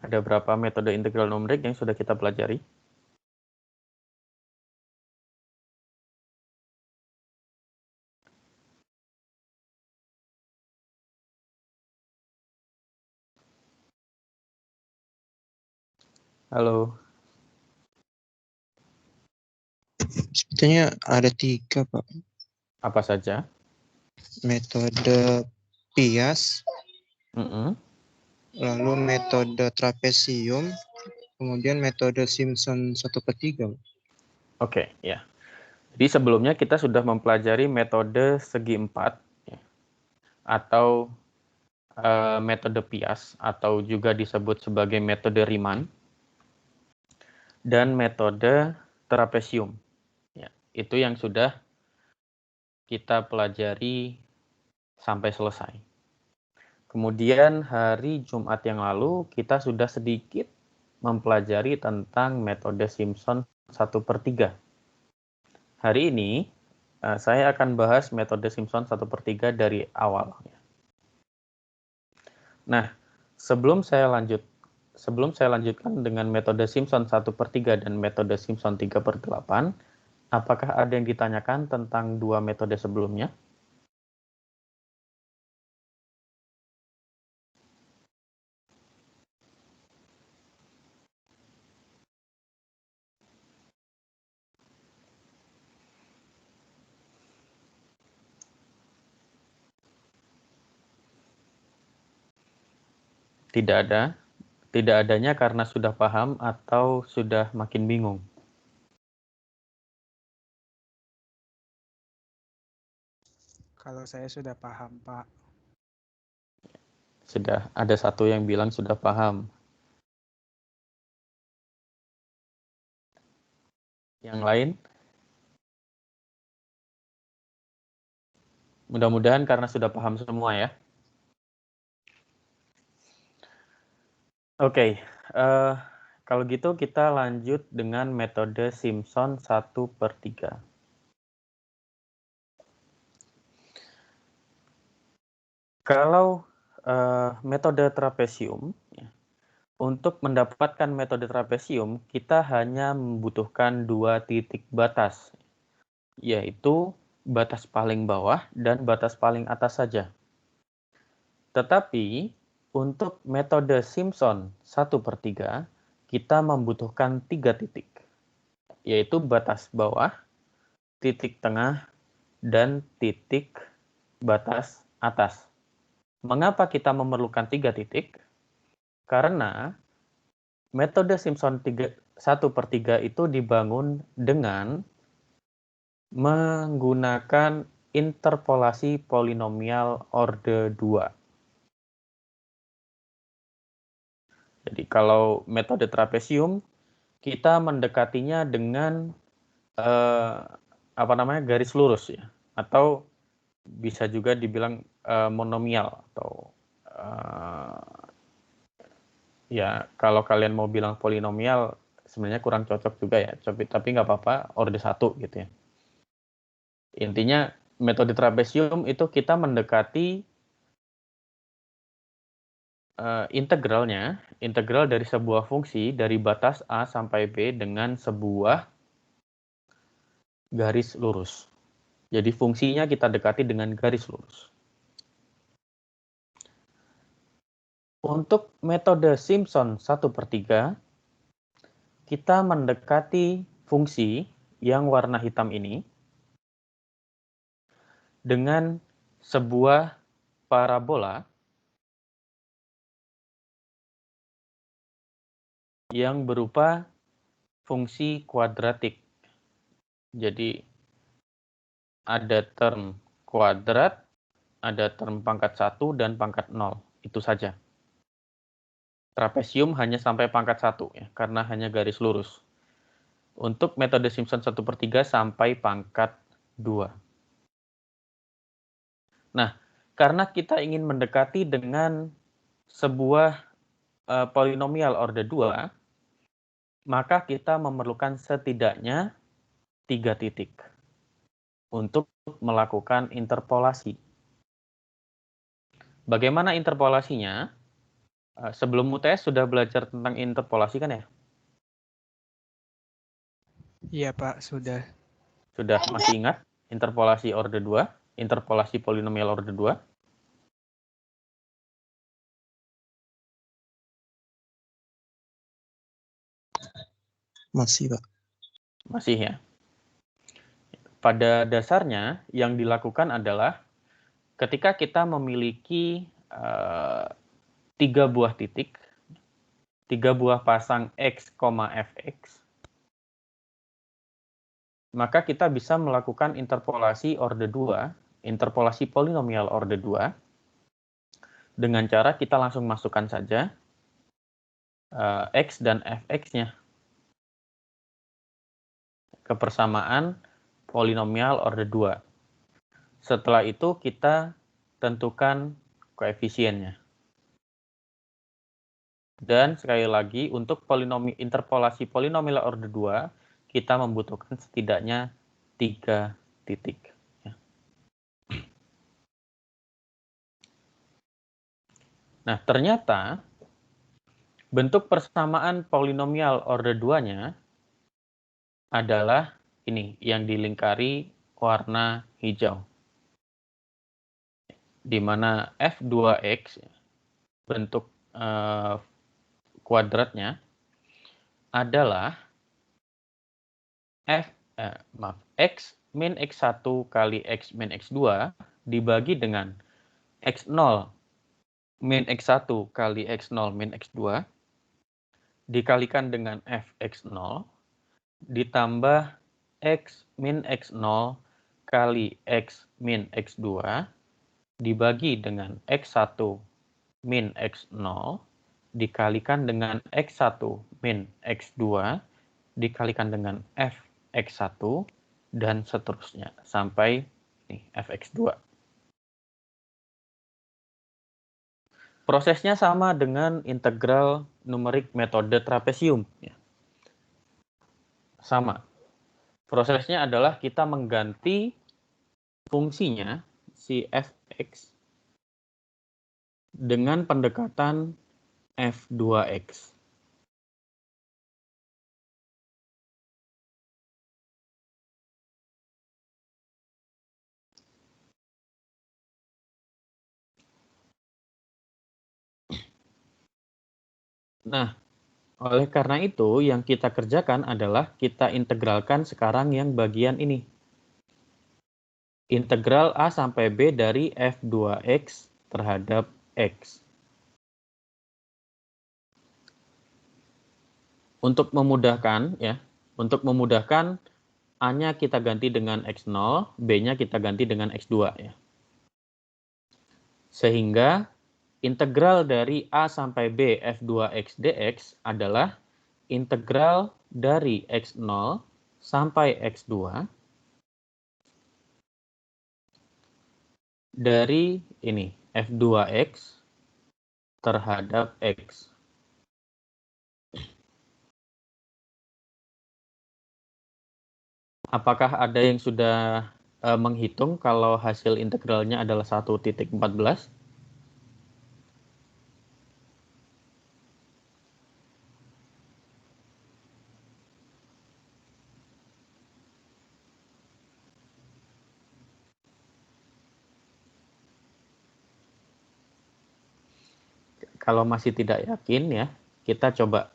Ada berapa metode integral numerik yang sudah kita pelajari? Halo. Sebetulnya ada 3, Pak. Apa saja? Metode Pias, Mm-mm. lalu metode trapesium, kemudian metode Simpson 1/3. Oke, ya. Jadi sebelumnya kita sudah mempelajari metode segi empat, ya, atau metode Pias, atau juga disebut sebagai metode Riemann, dan metode trapesium. Ya, itu yang sudah kita pelajari sampai selesai. Kemudian hari Jumat yang lalu kita sudah sedikit mempelajari tentang metode Simpson 1/3. Hari ini saya akan bahas metode Simpson 1/3 dari awal. Nah, sebelum saya lanjutkan dengan metode Simpson 1/3 dan metode Simpson 3/8, apakah ada yang ditanyakan tentang dua metode sebelumnya? Tidak ada. Tidak adanya karena sudah paham atau sudah makin bingung. Kalau saya sudah paham, Pak. Sudah ada satu yang bilang sudah paham. Yang lain? Mudah-mudahan karena sudah paham semua ya. Oke, kalau gitu kita lanjut dengan metode Simpson 1/3. Kalau metode trapesium, ya, untuk mendapatkan metode trapesium, kita hanya membutuhkan dua titik batas, yaitu batas paling bawah dan batas paling atas saja. Tetapi, untuk metode Simpson 1/3, kita membutuhkan 3 titik, yaitu batas bawah, titik tengah, dan titik batas atas. Mengapa kita memerlukan 3 titik? Karena metode Simpson 1/3 itu dibangun dengan menggunakan interpolasi polinomial orde 2. Jadi kalau metode trapesium, kita mendekatinya dengan garis lurus ya, atau bisa juga dibilang monomial atau ya kalau kalian mau bilang polinomial sebenarnya kurang cocok juga ya, tapi nggak apa-apa, orde 1 gitu ya. Intinya metode trapesium itu kita mendekati integral dari sebuah fungsi dari batas A sampai B dengan sebuah garis lurus. Jadi fungsinya kita dekati dengan garis lurus. Untuk metode Simpson 1/3, kita mendekati fungsi yang warna hitam ini dengan sebuah parabola yang berupa fungsi kuadratik. Jadi ada term kuadrat, ada term pangkat 1 dan pangkat 0. Itu saja. Trapesium hanya sampai pangkat 1 ya, karena hanya garis lurus. Untuk metode Simpson 1/3 sampai pangkat 2. Nah, karena kita ingin mendekati dengan sebuah polinomial orde 2, maka kita memerlukan setidaknya 3 titik untuk melakukan interpolasi. Bagaimana interpolasinya? Sebelum UTS sudah belajar tentang interpolasi kan ya? Iya, Pak, sudah. Sudah masih ingat interpolasi orde 2, interpolasi polinomial orde 2? Masih, Pak. Masih ya. Pada dasarnya yang dilakukan adalah ketika kita memiliki 3 buah titik, 3 buah pasang X, Fx, maka kita bisa melakukan interpolasi orde 2, interpolasi polinomial orde 2, dengan cara kita langsung masukkan saja X dan Fx-nya ke persamaan polinomial orde 2. Setelah itu kita tentukan koefisiennya. Dan sekali lagi, untuk interpolasi polinomial orde 2, kita membutuhkan setidaknya 3 titik. Nah, ternyata bentuk persamaan polinomial orde 2-nya adalah ini, yang dilingkari warna hijau. Di mana F2X, bentuk kuadratnya, adalah X min X1 kali X min X2 dibagi dengan X0 min X1 kali X0 min X2 dikalikan dengan Fx0 ditambah X min X0 kali X min X2 dibagi dengan X1 min X0 dikalikan dengan X1 min X2 dikalikan dengan Fx1 dan seterusnya sampai Fx2. Prosesnya sama dengan integral numerik metode trapesium. Sama. Prosesnya adalah kita mengganti fungsinya, si Fx, dengan pendekatan F2X. Nah, oleh karena itu yang kita kerjakan adalah kita integralkan sekarang yang bagian ini. Integral A sampai B dari F2X terhadap X. Untuk memudahkan, A-nya kita ganti dengan X0, B-nya kita ganti dengan X2 ya. Sehingga integral dari A sampai B F2X dx adalah integral dari X0 sampai X2 dari ini F2X terhadap X. Apakah ada yang sudah menghitung kalau hasil integralnya adalah 1,14? Kalau masih tidak yakin ya, kita coba.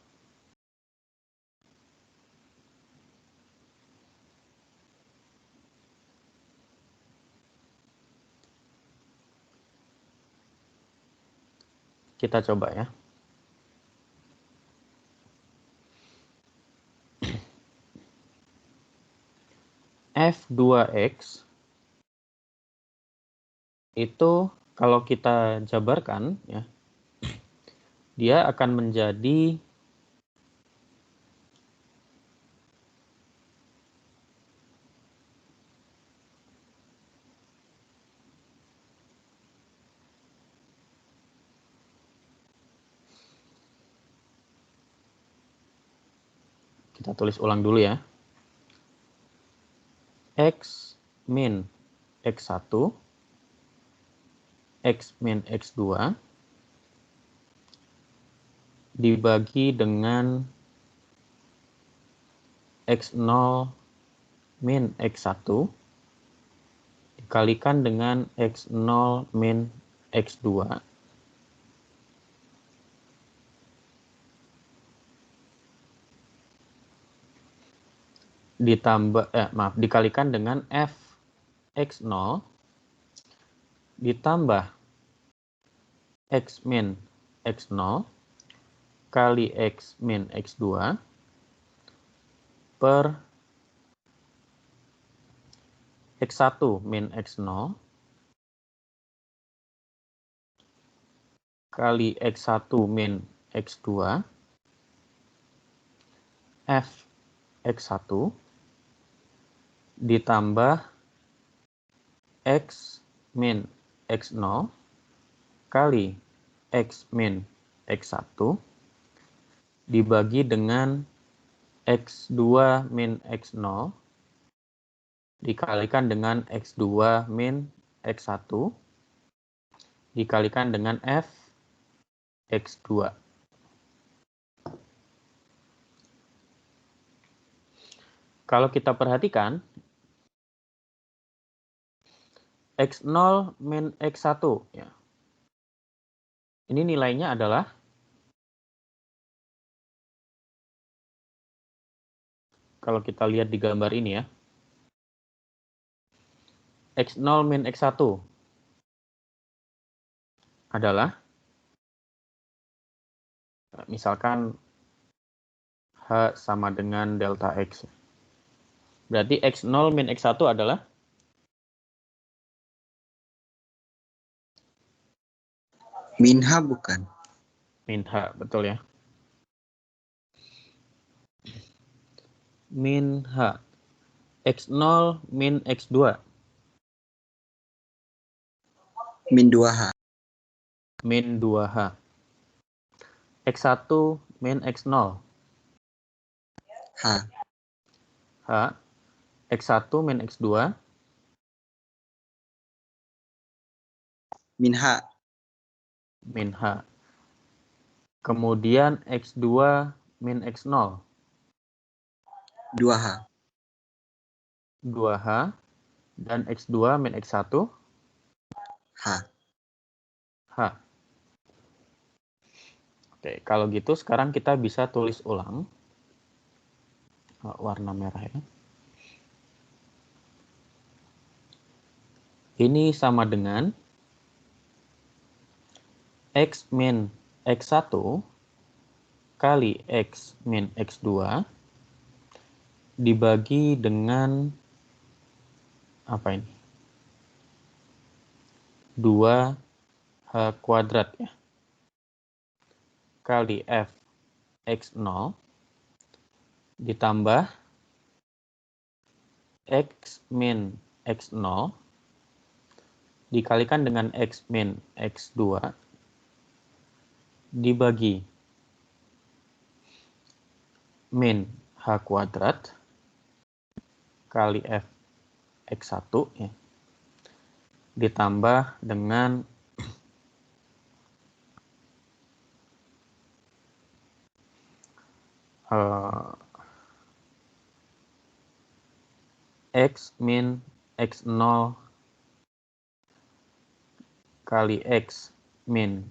Kita coba ya. F2X itu kalau kita jabarkan ya, dia akan menjadi kita tulis ulang dulu ya. X min X1, X min X2, dibagi dengan X0 min X1 dikalikan dengan X0 min X2 dikalikan dengan F X0 ditambah X min X0 kali X min X2 per X1 min X0 kali X1 min X2 F X1 ditambah X min X0 kali X min X1 dibagi dengan X2 min X0 dikalikan dengan X2 min X1 dikalikan dengan F X2. Kalau kita perhatikan, X0 min X1, ya. Ini nilainya adalah kalau kita lihat di gambar ini ya, X0 min X1 adalah, misalkan H sama dengan delta X. Berarti X0 min X1 adalah min H bukan? min H, betul ya. Min H. X0 min X2. Min 2H. Min 2H. X1 min X0. H. H. X1 min X2. Min H. Min H. Kemudian X2 min X0. 2H. 2H. Dan X2 min X1. H. H. Oke, kalau gitu sekarang kita bisa tulis ulang. Warna merah ya. Ini sama dengan X min X1 kali X min X2 dibagi dengan apa ini? 2H kuadrat ya. Kali F X0 ditambah X min X0 dikalikan dengan X min X2 dibagi min H kuadrat kali F X1 ya, ditambah dengan X min X0 kali X min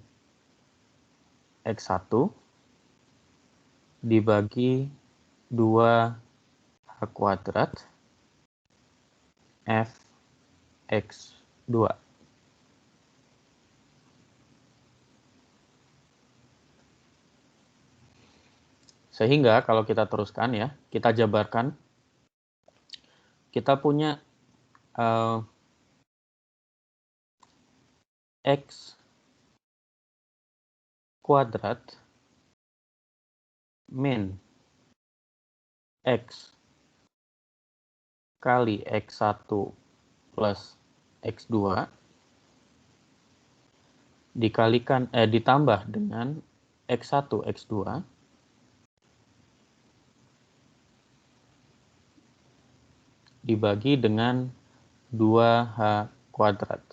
X1 dibagi 2H kuadrat F X2. Sehingga kalau kita teruskan ya, kita jabarkan, kita punya X kuadrat min X kali X1 plus X2 ditambah dengan X1 X2 dibagi dengan 2H kuadrat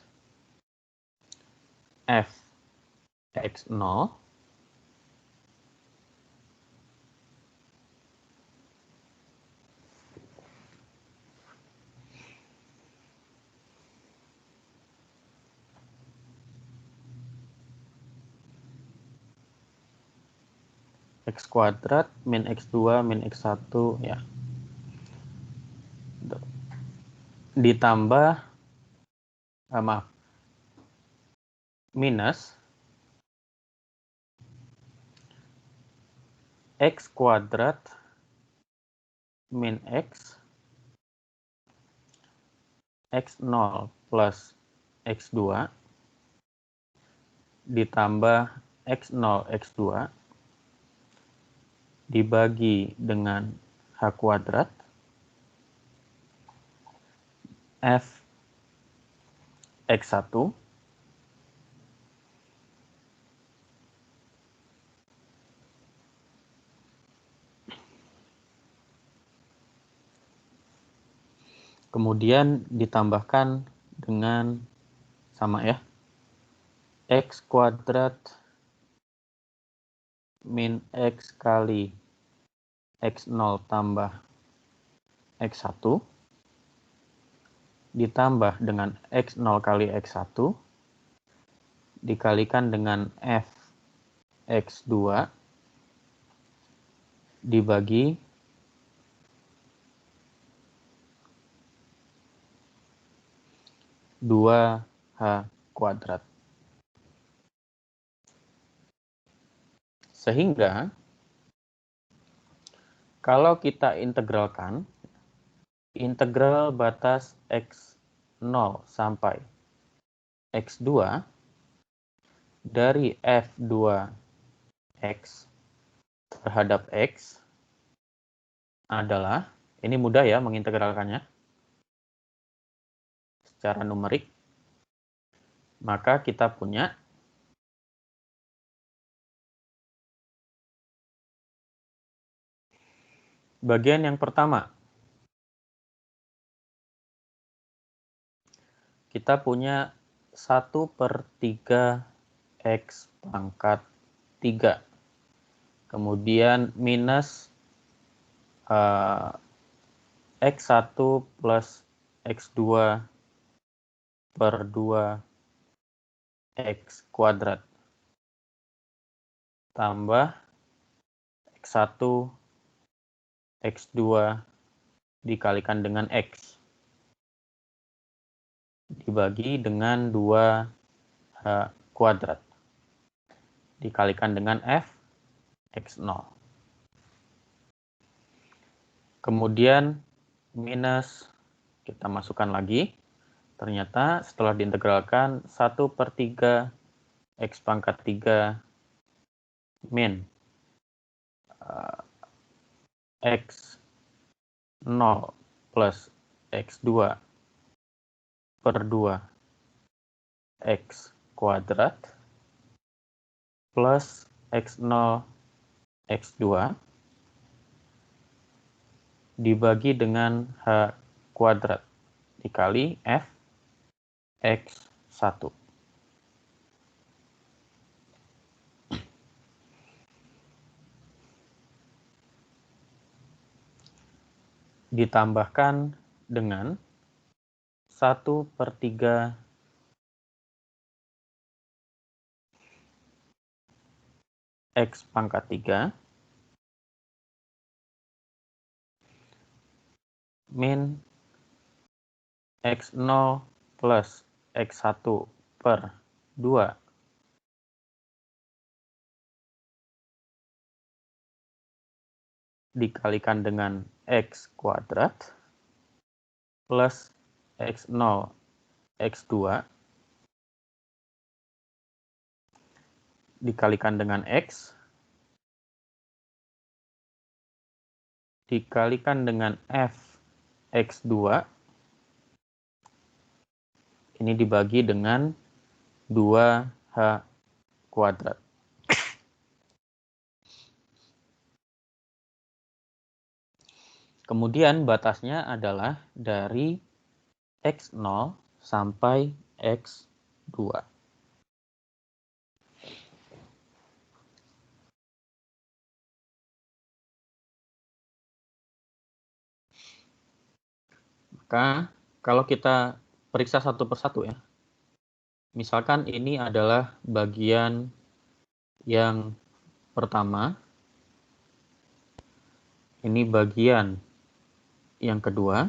F X0 X kuadrat min X2 min X1 ya. Ditambah minus X kuadrat min X0 plus X2 ditambah X0 X2 dibagi dengan H kuadrat F X1 kemudian ditambahkan dengan sama ya, X kuadrat min X kali X0 tambah X1 ditambah dengan X0 kali X1 dikalikan dengan F X2 dibagi dua H kuadrat. Sehingga kalau kita integralkan, integral batas X0 sampai X2 dari F2X terhadap X adalah, ini mudah ya mengintegralkannya secara numerik, maka kita punya bagian yang pertama. Kita punya 1/3 X pangkat 3. Kemudian minus X1 plus X2 per 2 X kuadrat. Tambah X1 X2 dikalikan dengan X. Dibagi dengan 2H kuadrat. Dikalikan dengan F X0. Kemudian minus, kita masukkan lagi. Ternyata setelah diintegralkan 1/3 X pangkat 3 min X0 plus X2 per 2 X kuadrat plus X0 X2 dibagi dengan H kuadrat dikali F X1. Ditambahkan dengan 1/3 X pangkat 3 min X0 plus X1 per 2 dikalikan dengan X kuadrat plus X0 X2 dikalikan dengan X dikalikan dengan F X2 ini dibagi dengan 2H kuadrat. Kemudian batasnya adalah dari X0 sampai X2. Maka kalau kita periksa satu persatu ya. Misalkan ini adalah bagian yang pertama Ini bagian yang kedua.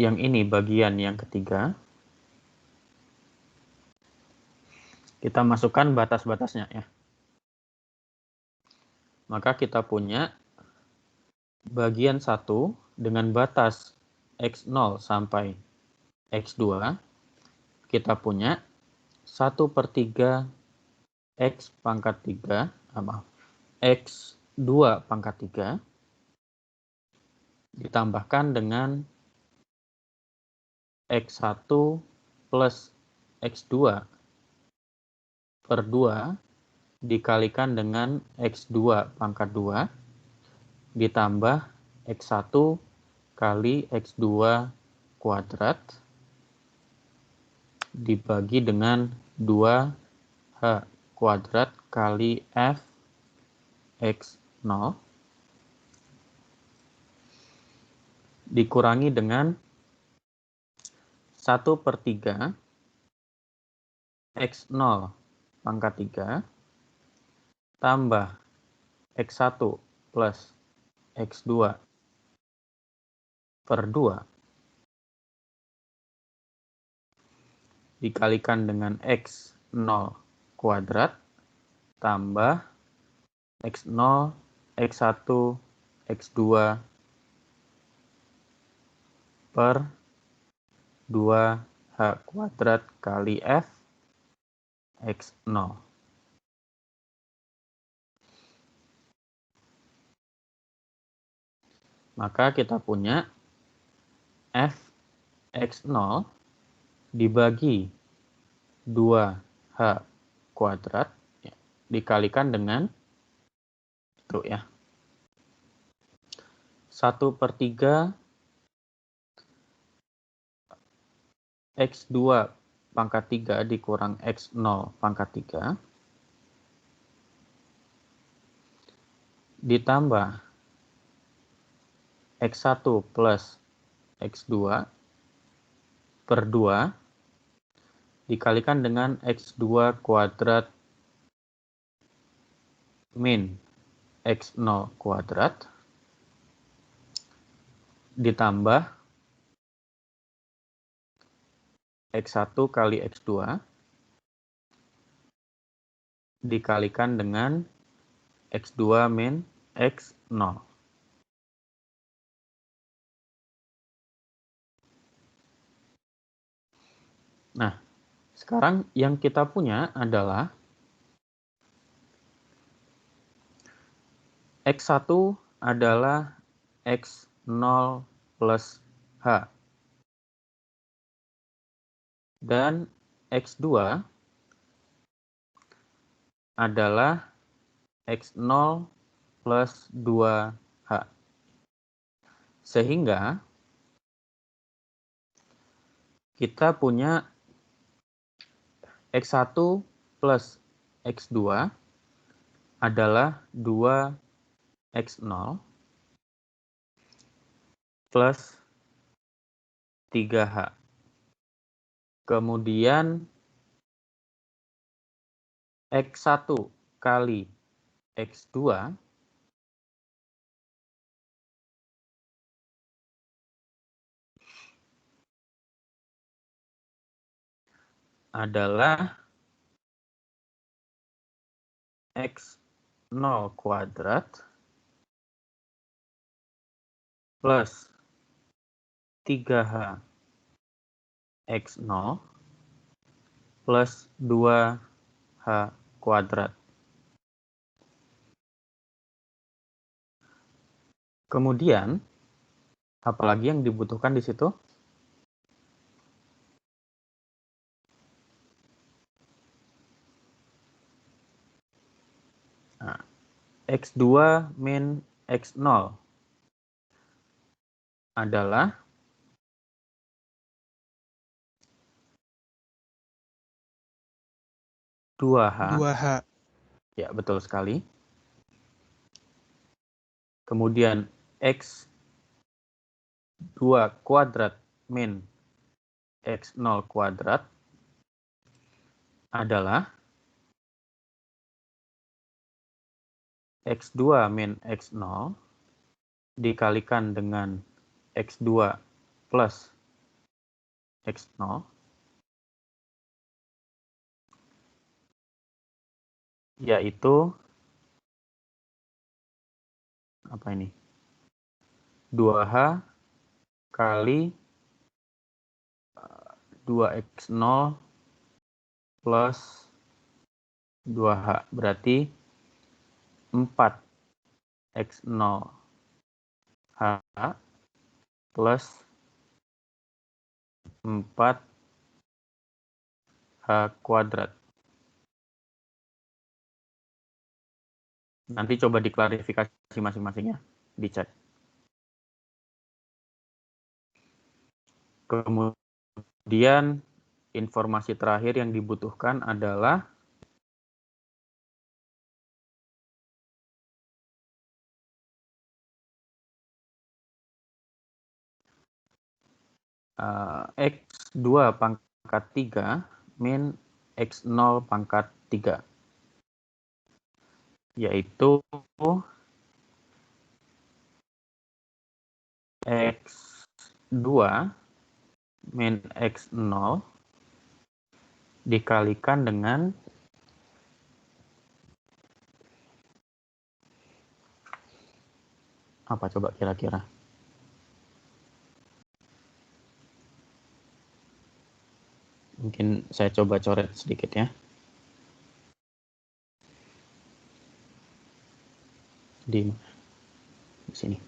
Yang ini bagian yang ketiga. Kita masukkan batas-batasnya ya. Maka kita punya bagian 1 dengan batas X0 sampai X2. Kita punya 1/3 X pangkat 3, X2 pangkat 3, ditambahkan dengan X1 plus X2 per 2 dikalikan dengan X2 pangkat 2 ditambah X1 kali X2 kuadrat dibagi dengan 2H kuadrat kali F X0 dikurangi dengan 1/3 X0 pangkat 3 tambah X1 plus X2 per 2 dikalikan dengan X0 kuadrat tambah X0, X1, X2 per 2H kuadrat kali F X0. Maka kita punya F X0 dibagi 2H kuadrat ya, dikalikan dengan itu ya 1/3 X2 pangkat 3 dikurang X0 pangkat 3 ditambah X1 plus X2 per 2 dikalikan dengan X2 kuadrat min X0 kuadrat ditambah X1 kali X2 dikalikan dengan X2 min X0. Nah, sekarang yang kita punya adalah X1 adalah X0 plus H. Dan X2 adalah X0 plus 2H. Sehingga kita punya X1 plus X2 adalah 2X0 plus 3H. Kemudian X1 kali X2 adalah X0 kuadrat plus 3H X0 plus 2H kuadrat. Kemudian, apalagi yang dibutuhkan di situ? Nah, X2 min X0 adalah 2H. Ya, betul sekali. Kemudian X2 kuadrat min X0 kuadrat adalah X2 min X0 dikalikan dengan X2 plus X0 yaitu apa ini? 2H kali 2X0 plus 2H berarti 4X0 H plus 4H kuadrat. Nanti coba diklarifikasi masing-masingnya, dicek. Kemudian informasi terakhir yang dibutuhkan adalah X2 pangkat 3 min X0 pangkat 3. Yaitu X2 min X0 dikalikan dengan apa coba kira-kira? Mungkin saya coba coret sedikit ya. Di sini.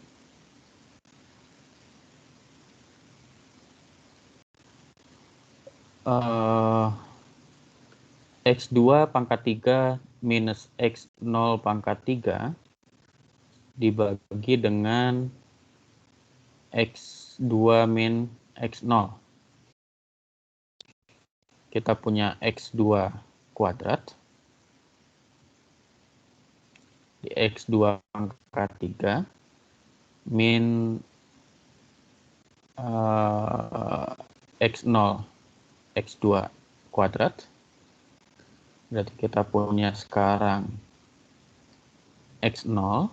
X2 pangkat 3 minus X0 pangkat 3 dibagi dengan X2 min X0. Kita punya X2 kuadrat. Di X2 pangkat 3 min X0 X2 kuadrat. Berarti kita punya sekarang X0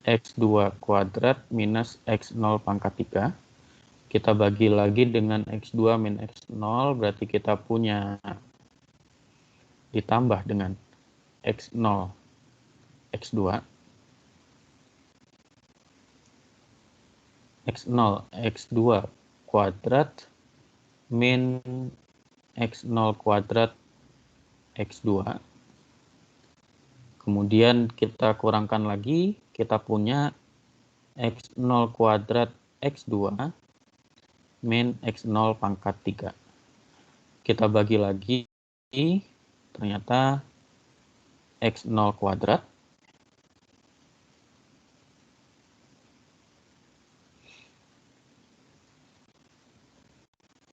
X2 kuadrat minus X0 pangkat 3. Kita bagi lagi dengan X2 min X0, berarti kita punya ditambah dengan X0 X2. X0 X2 kuadrat min X0 kuadrat X2. Kemudian kita kurangkan lagi, kita punya X0 kuadrat X2 min X0 pangkat 3. Kita bagi lagi, ternyata X0 kuadrat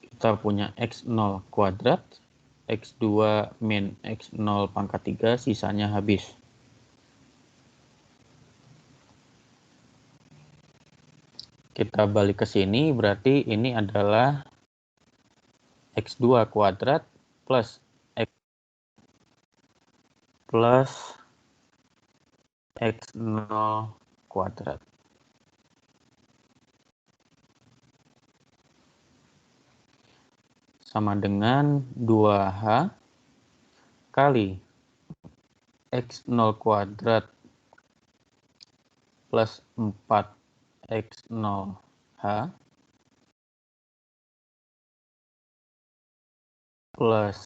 kita punya X0 kuadrat X2 min X0 pangkat 3, sisanya habis. Kita balik ke sini, berarti ini adalah X2 kuadrat plus X plus X0 kuadrat. Sama dengan 2H kali X0 kuadrat plus 4X0H plus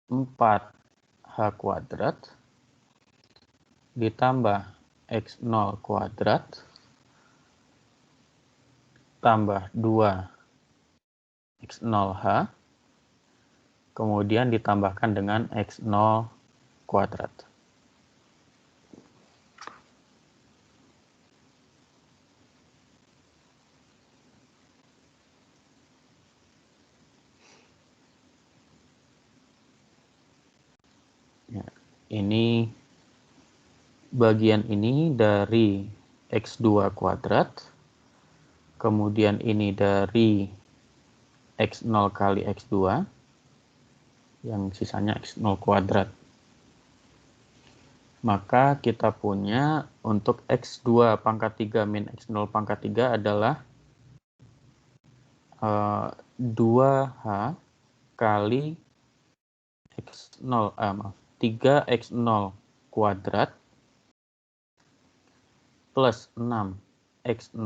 4H kuadrat ditambah X0 kuadrat tambah 2X0H kemudian ditambahkan dengan X0 kuadrat. Ya, ini bagian ini dari X2 kuadrat, kemudian ini dari X0 kali X2, yang sisanya X0 kuadrat. Maka kita punya untuk X2 pangkat 3 min X0 pangkat 3 adalah 2H kali X0, 3X0 kuadrat plus 6X0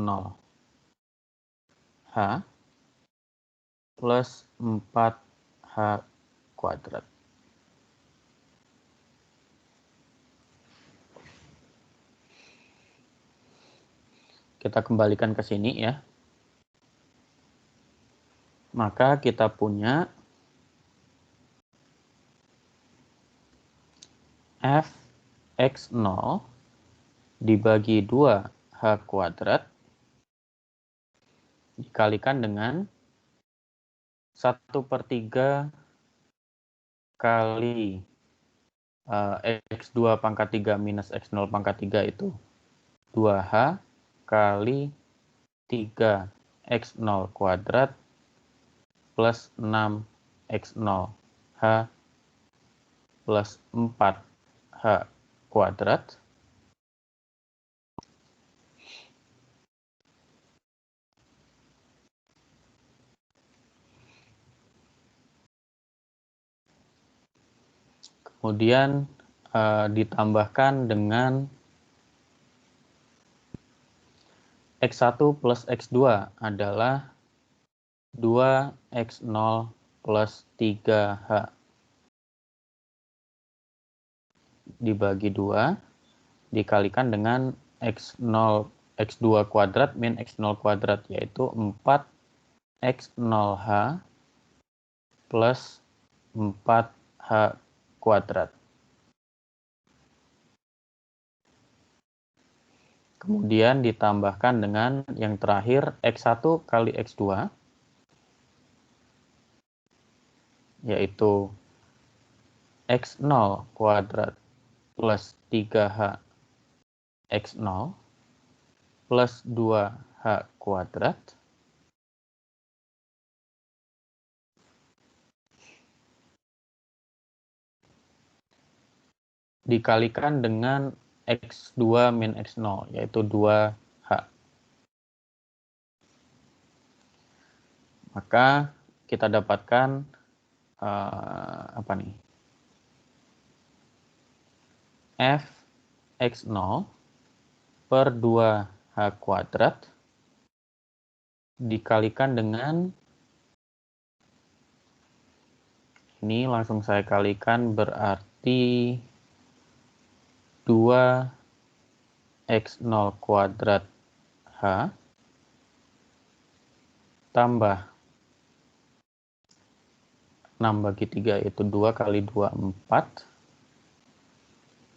H plus 4H kuadrat. Kita kembalikan ke sini ya. Maka kita punya Fx0 dibagi 2H kuadrat dikalikan dengan 1/3 kali X2 pangkat 3 minus X0 pangkat 3 itu 2H kali 3X0 kuadrat plus 6X0 H plus 4H kuadrat kemudian ditambahkan dengan X1 plus X2 adalah 2X0 plus 3H dibagi 2 dikalikan dengan X0 X2 kuadrat min X0 kuadrat yaitu 4X0H plus 4H kuadrat. Kemudian ditambahkan dengan yang terakhir X1 kali X2 yaitu X0 kuadrat plus 3H X0 plus 2H kuadrat dikalikan dengan X2 min X0 yaitu 2H. Maka kita dapatkan apa nih? Fx0 per 2H kuadrat dikalikan dengan ini langsung saya kalikan berarti 2X0 kuadrat H tambah 6/3 itu 2 kali 2, 4.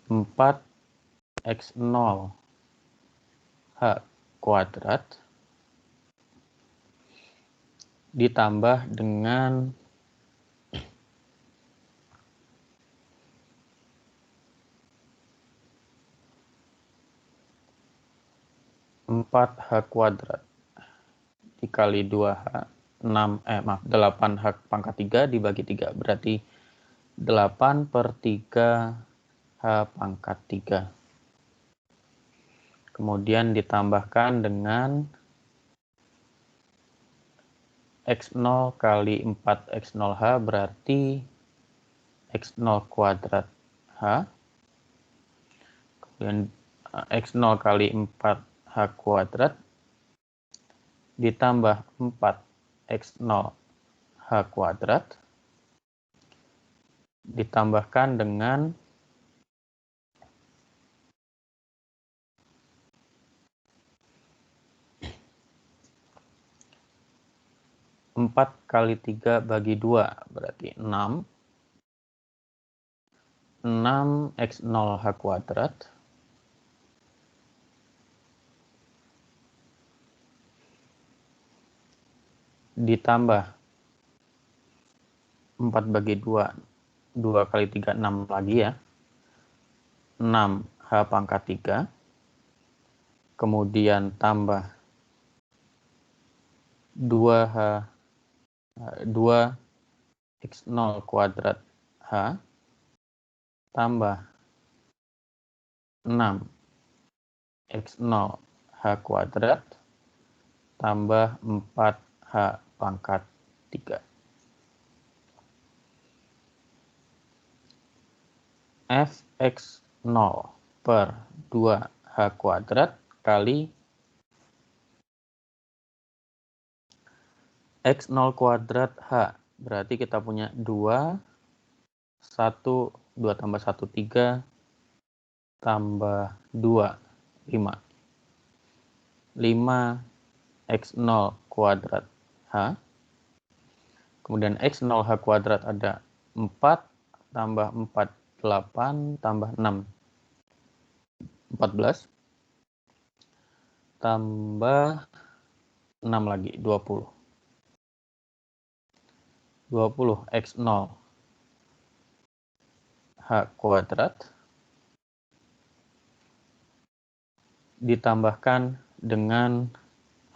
4X0 H kuadrat ditambah dengan 4H kuadrat dikali 2H 8H pangkat 3 dibagi 3 berarti 8/3 H pangkat 3. Kemudian ditambahkan dengan X0 kali 4X0H berarti X0 kuadrat H. Kemudian X0 kali 4H kuadrat ditambah 4X0 H kuadrat ditambahkan dengan 4 kali 3 bagi 2 berarti 6. 6X0 H kuadrat ditambah 4 bagi 2, 2 kali 3, 6 lagi ya. 6H pangkat 3. Kemudian tambah 2X0 kuadrat H tambah 6x0 H kuadrat tambah 4H pangkat 3. Fx0 per 2H kuadrat kali x0 kuadrat H. Berarti kita punya 2, 1, 2 tambah 1, 3, tambah 2, 5. 5 x0 kuadrat H. Kemudian x0 H kuadrat ada 4, tambah 4, 8, tambah 6, 14. Tambah 6 lagi, 20. 20 x0 H kuadrat ditambahkan dengan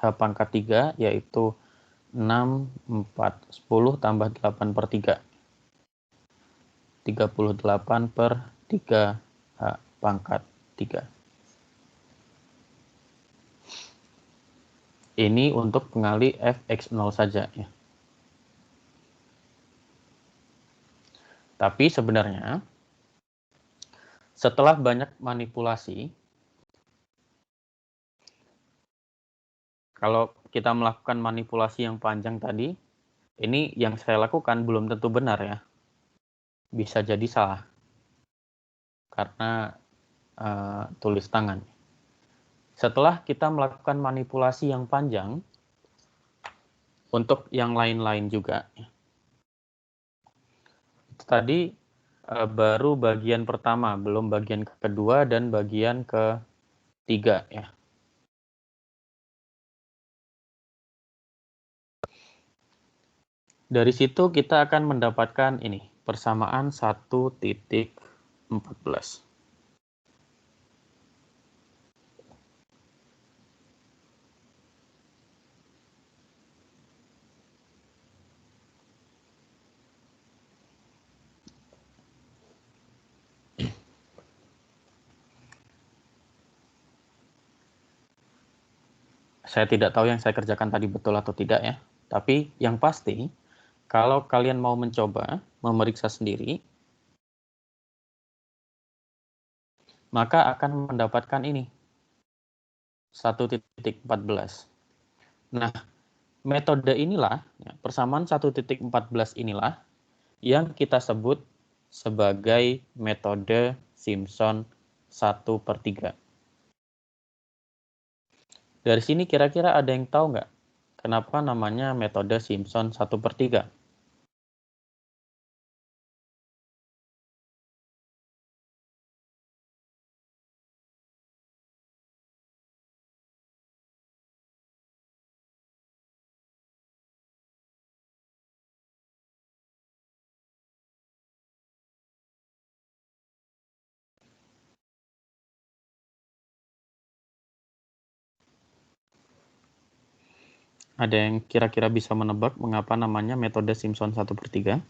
H pangkat 3, yaitu 6, 4, 10 tambah 8 per 3. 38 per 3 H pangkat 3. Ini untuk pengali Fx0 saja ya. Tapi sebenarnya setelah banyak manipulasi, kalau kita melakukan manipulasi yang panjang tadi, ini yang saya lakukan belum tentu benar ya. Bisa jadi salah. Karena tulis tangan. Setelah kita melakukan manipulasi yang panjang, untuk yang lain-lain juga, tadi baru bagian pertama, belum bagian kedua dan bagian ketiga ya. Dari situ kita akan mendapatkan ini, persamaan 1.14. Saya tidak tahu yang saya kerjakan tadi betul atau tidak ya. Tapi yang pasti, kalau kalian mau mencoba memeriksa sendiri, maka akan mendapatkan ini, 1.14. Nah, metode inilah, persamaan 1.14 inilah, yang kita sebut sebagai metode Simpson 1/3. Dari sini kira-kira ada yang tahu nggak kenapa namanya metode Simpson 1/3? Ada yang kira-kira bisa menebak mengapa namanya metode Simpson 1/3?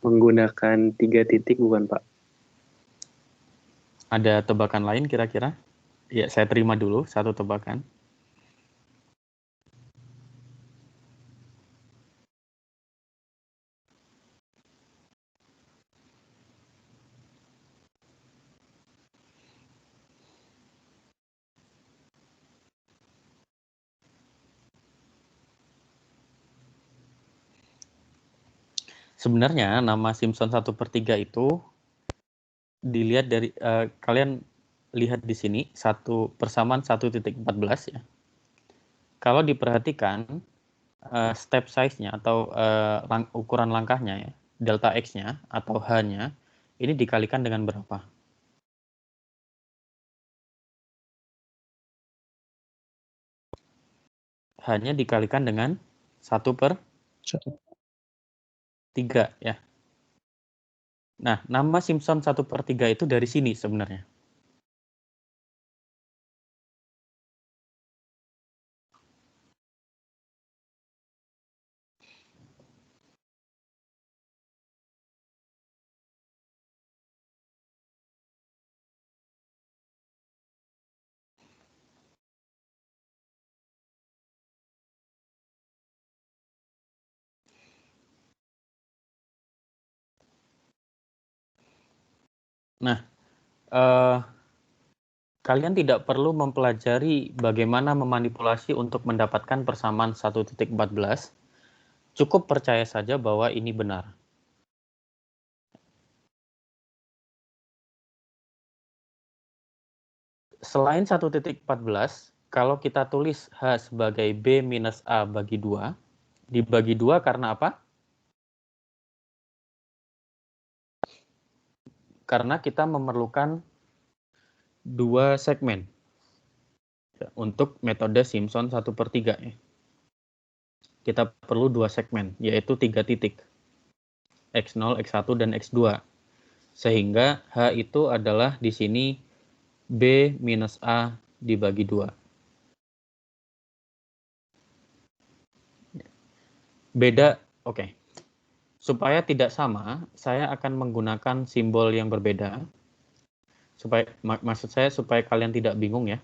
Menggunakan 3 titik bukan Pak? Ada tebakan lain kira-kira? Ya, saya terima dulu satu tebakan. Sebenarnya nama Simpson 1/3 itu dilihat dari kalian lihat di sini persamaan 1.14 ya. Kalau diperhatikan step size-nya atau ukuran langkahnya ya, delta X-nya atau H-nya ini dikalikan dengan berapa? H-nya dikalikan dengan 1/3 ya. Nah, nama Simpson 1/3 itu dari sini sebenarnya. Nah, eh, kalian tidak perlu mempelajari bagaimana memanipulasi untuk mendapatkan persamaan 1.14. Cukup percaya saja bahwa ini benar. Selain 1.14, kalau kita tulis H sebagai B minus A bagi 2, dibagi 2 karena apa? Karena kita memerlukan 2 segmen untuk metode Simpson 1/3. Kita perlu 2 segmen, yaitu 3 titik. X0, X1, dan X2. Sehingga H itu adalah di sini B minus A dibagi 2. Beda, oke. Supaya tidak sama, saya akan menggunakan simbol yang berbeda. Maksud saya supaya kalian tidak bingung ya.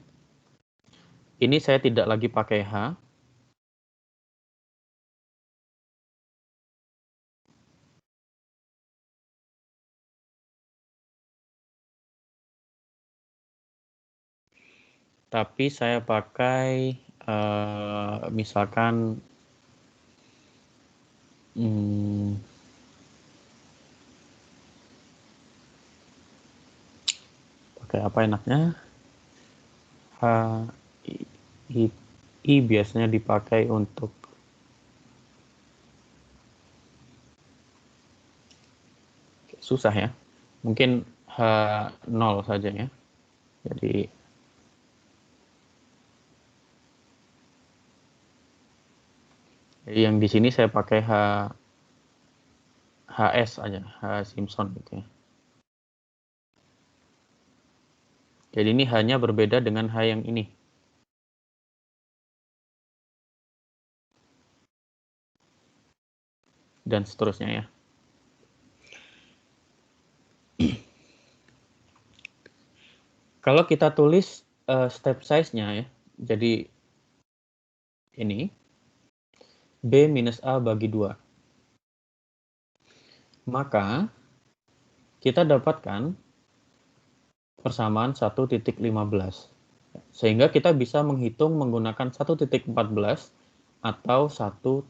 Ini saya tidak lagi pakai H. Tapi saya pakai misalkan pakai apa enaknya? H I biasanya dipakai untuk susah ya. Mungkin H0 saja ya. Jadi yang di sini saya pakai HS aja, H Simpson gitu ya. Jadi ini hanya berbeda dengan H yang ini. Dan seterusnya ya. Kalau kita tulis step size-nya ya, jadi ini B minus A bagi 2. Maka kita dapatkan persamaan 1.15. Sehingga kita bisa menghitung menggunakan 1.14 atau 1.15.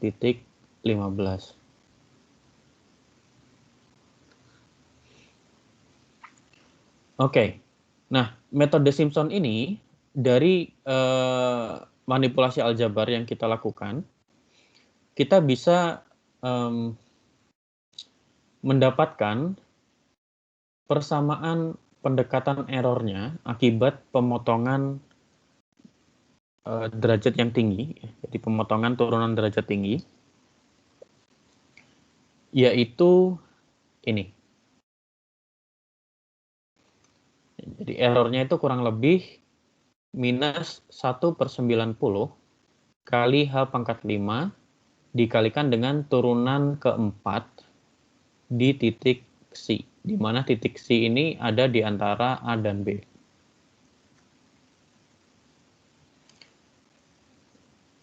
Oke. Nah, metode Simpson ini dari manipulasi aljabar yang kita lakukan, kita bisa mendapatkan persamaan pendekatan errornya akibat pemotongan derajat yang tinggi, jadi pemotongan turunan derajat tinggi, yaitu ini. Jadi errornya itu kurang lebih minus 1/90 kali H pangkat 5 dikalikan dengan turunan keempat di titik C, di mana titik C ini ada di antara A dan B.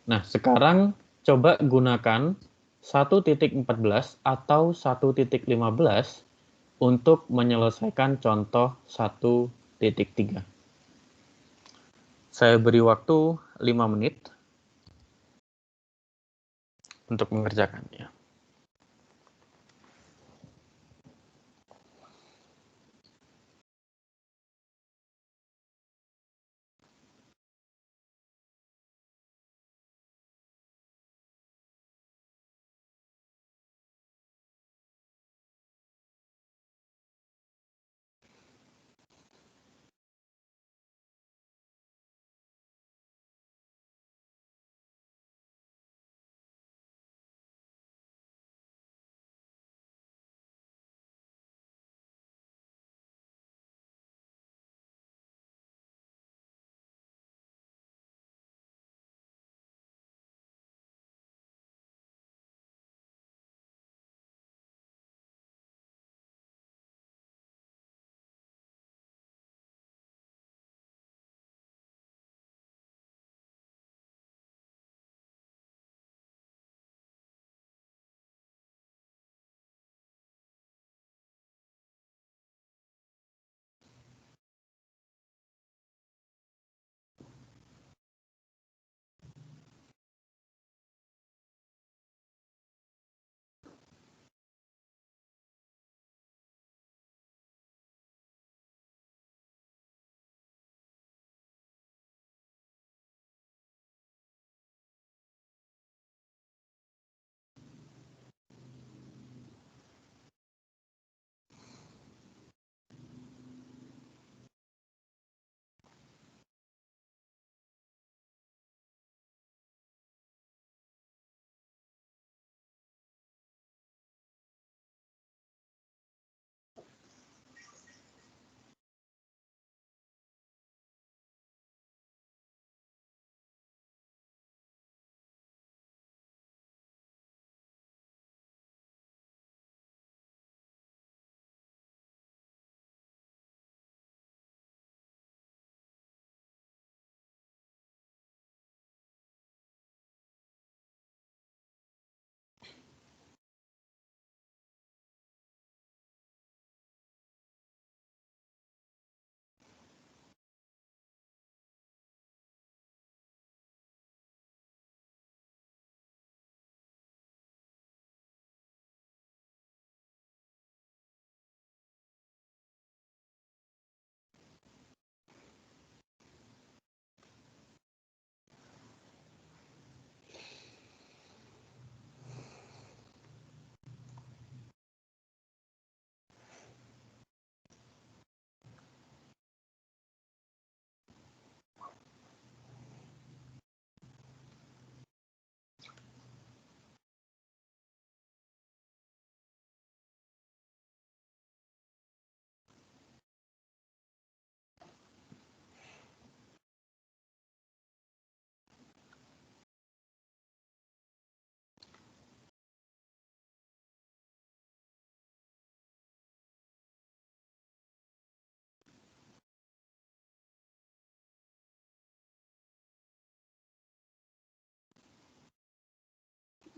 Nah, sekarang coba gunakan 1.14 atau 1.15 untuk menyelesaikan contoh 1.3. Saya beri waktu 5 menit untuk mengerjakannya.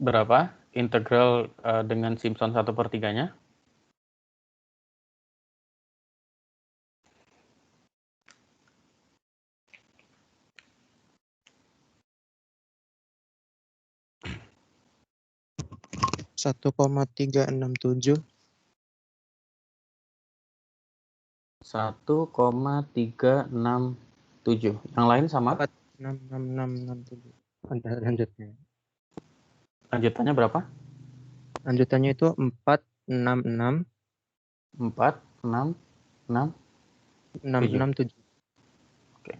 berapa integral dengan Simpson 1/3-nya? Satu 1,367. 1,367. Yang lain sama? 66667. Ada lanjutnya. Lanjutannya berapa? Lanjutannya itu 466 4, 6, 6, 667. Oke.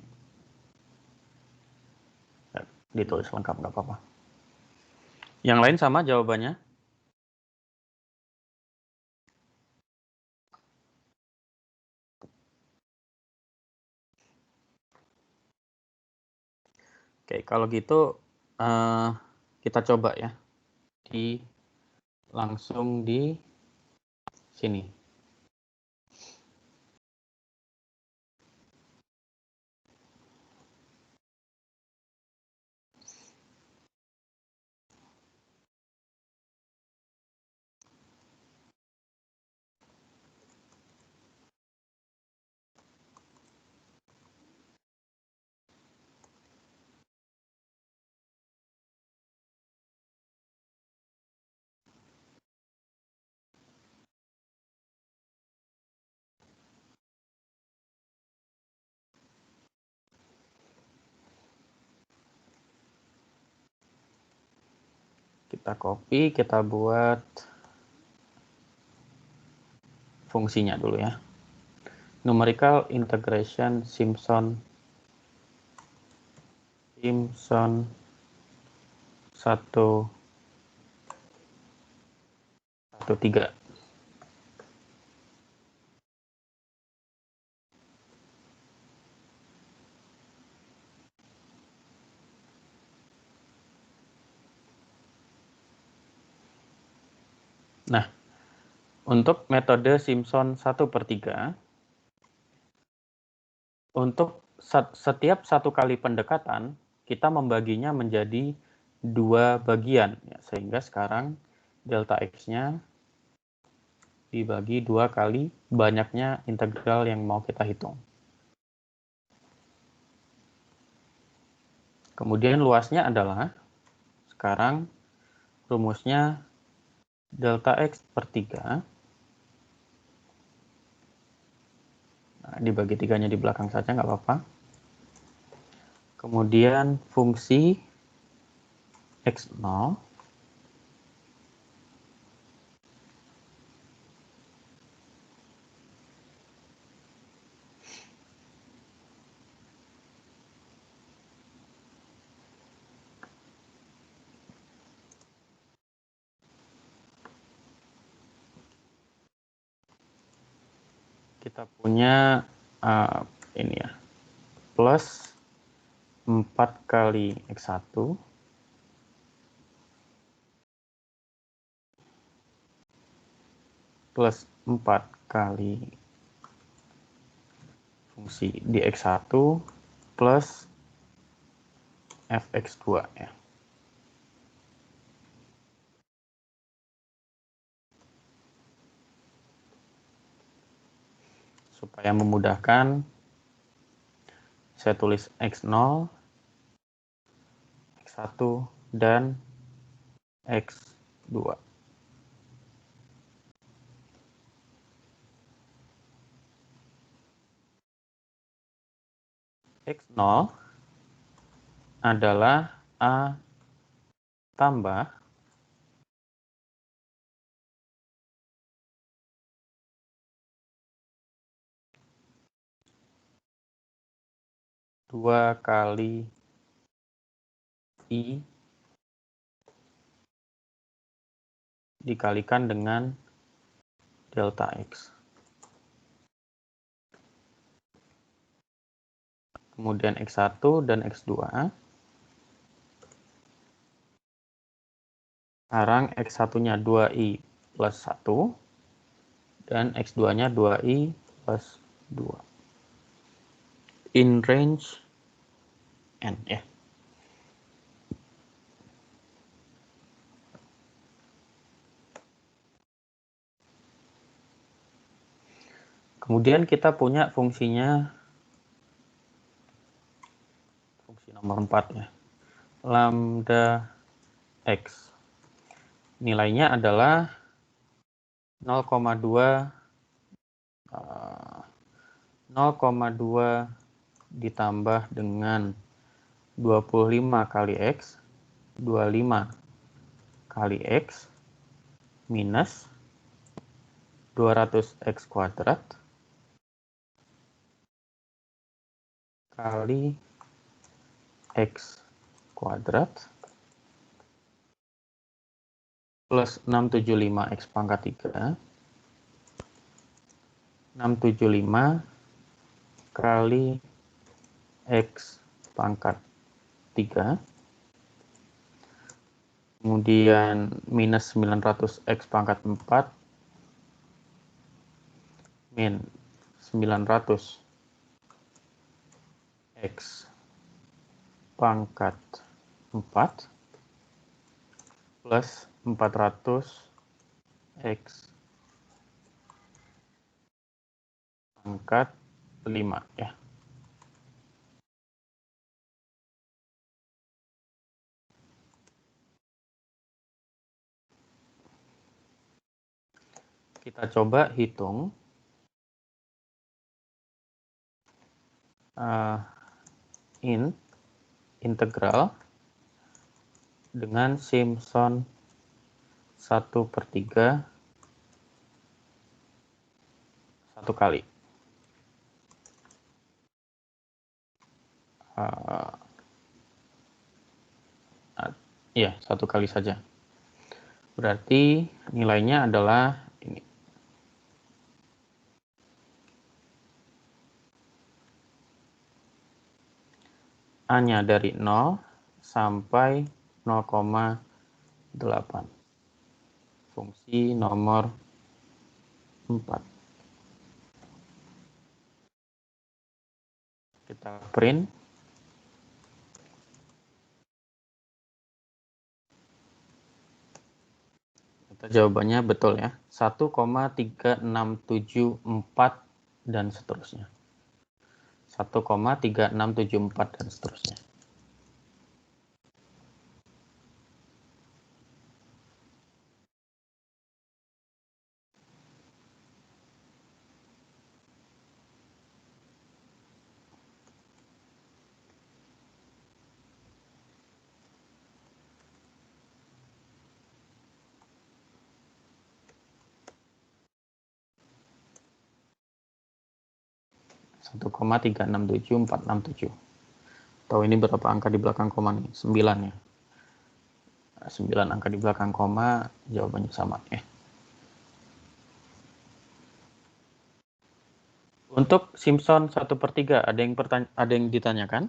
Ya, ditulis lengkap, nggak apa-apa. Yang lain sama jawabannya? Oke, kalau gitu kita coba ya. Langsung di sini. Kita copy, kita buat fungsinya dulu ya. Numerical integration Simpson 1/3. Nah, untuk metode Simpson 1/3, untuk setiap satu kali pendekatan, kita membaginya menjadi 2 bagian. Ya, sehingga sekarang delta X-nya dibagi 2 kali banyaknya integral yang mau kita hitung. Kemudian luasnya adalah, sekarang rumusnya delta X per 3. Nah, dibagi 3-nya di belakang saja, nggak apa-apa. Kemudian fungsi X0 kita punya ini ya, plus 4 kali X1 plus 4 kali fungsi di X1 plus fx2 ya. Supaya memudahkan, saya tulis X0, X1, dan X2. X0 adalah A tambah dua kali I dikalikan dengan delta X. Kemudian X1 dan X2. Sekarang X1-nya 2I plus 1, dan X2-nya 2I plus 2. In range N ya. Kemudian kita punya fungsinya, fungsi nomor 4 ya. Lambda X. Nilainya adalah 0,2 ditambah dengan 25 kali X, 25 kali X, minus 200X kuadrat, kali X kuadrat, plus 675X pangkat 3, 675 kali X pangkat 3, kemudian minus 900X pangkat 4, min 900X pangkat 4, plus 400X pangkat 5 ya. Kita coba hitung integral dengan Simpson 1/3 satu kali. Ya, satu kali saja. Berarti nilainya adalah ini. A-nya dari 0 sampai 0,8. Fungsi nomor 4. Kita print. Kita jawabannya betul ya. 1,3674 dan seterusnya. 1,3674 dan seterusnya. Satu 1,367467. Tahu ini berapa angka di belakang koma nih? 9 ya. 9 angka di belakang koma, jawabannya sama ya. Untuk Simpson 1/3 ada yang ditanyakan?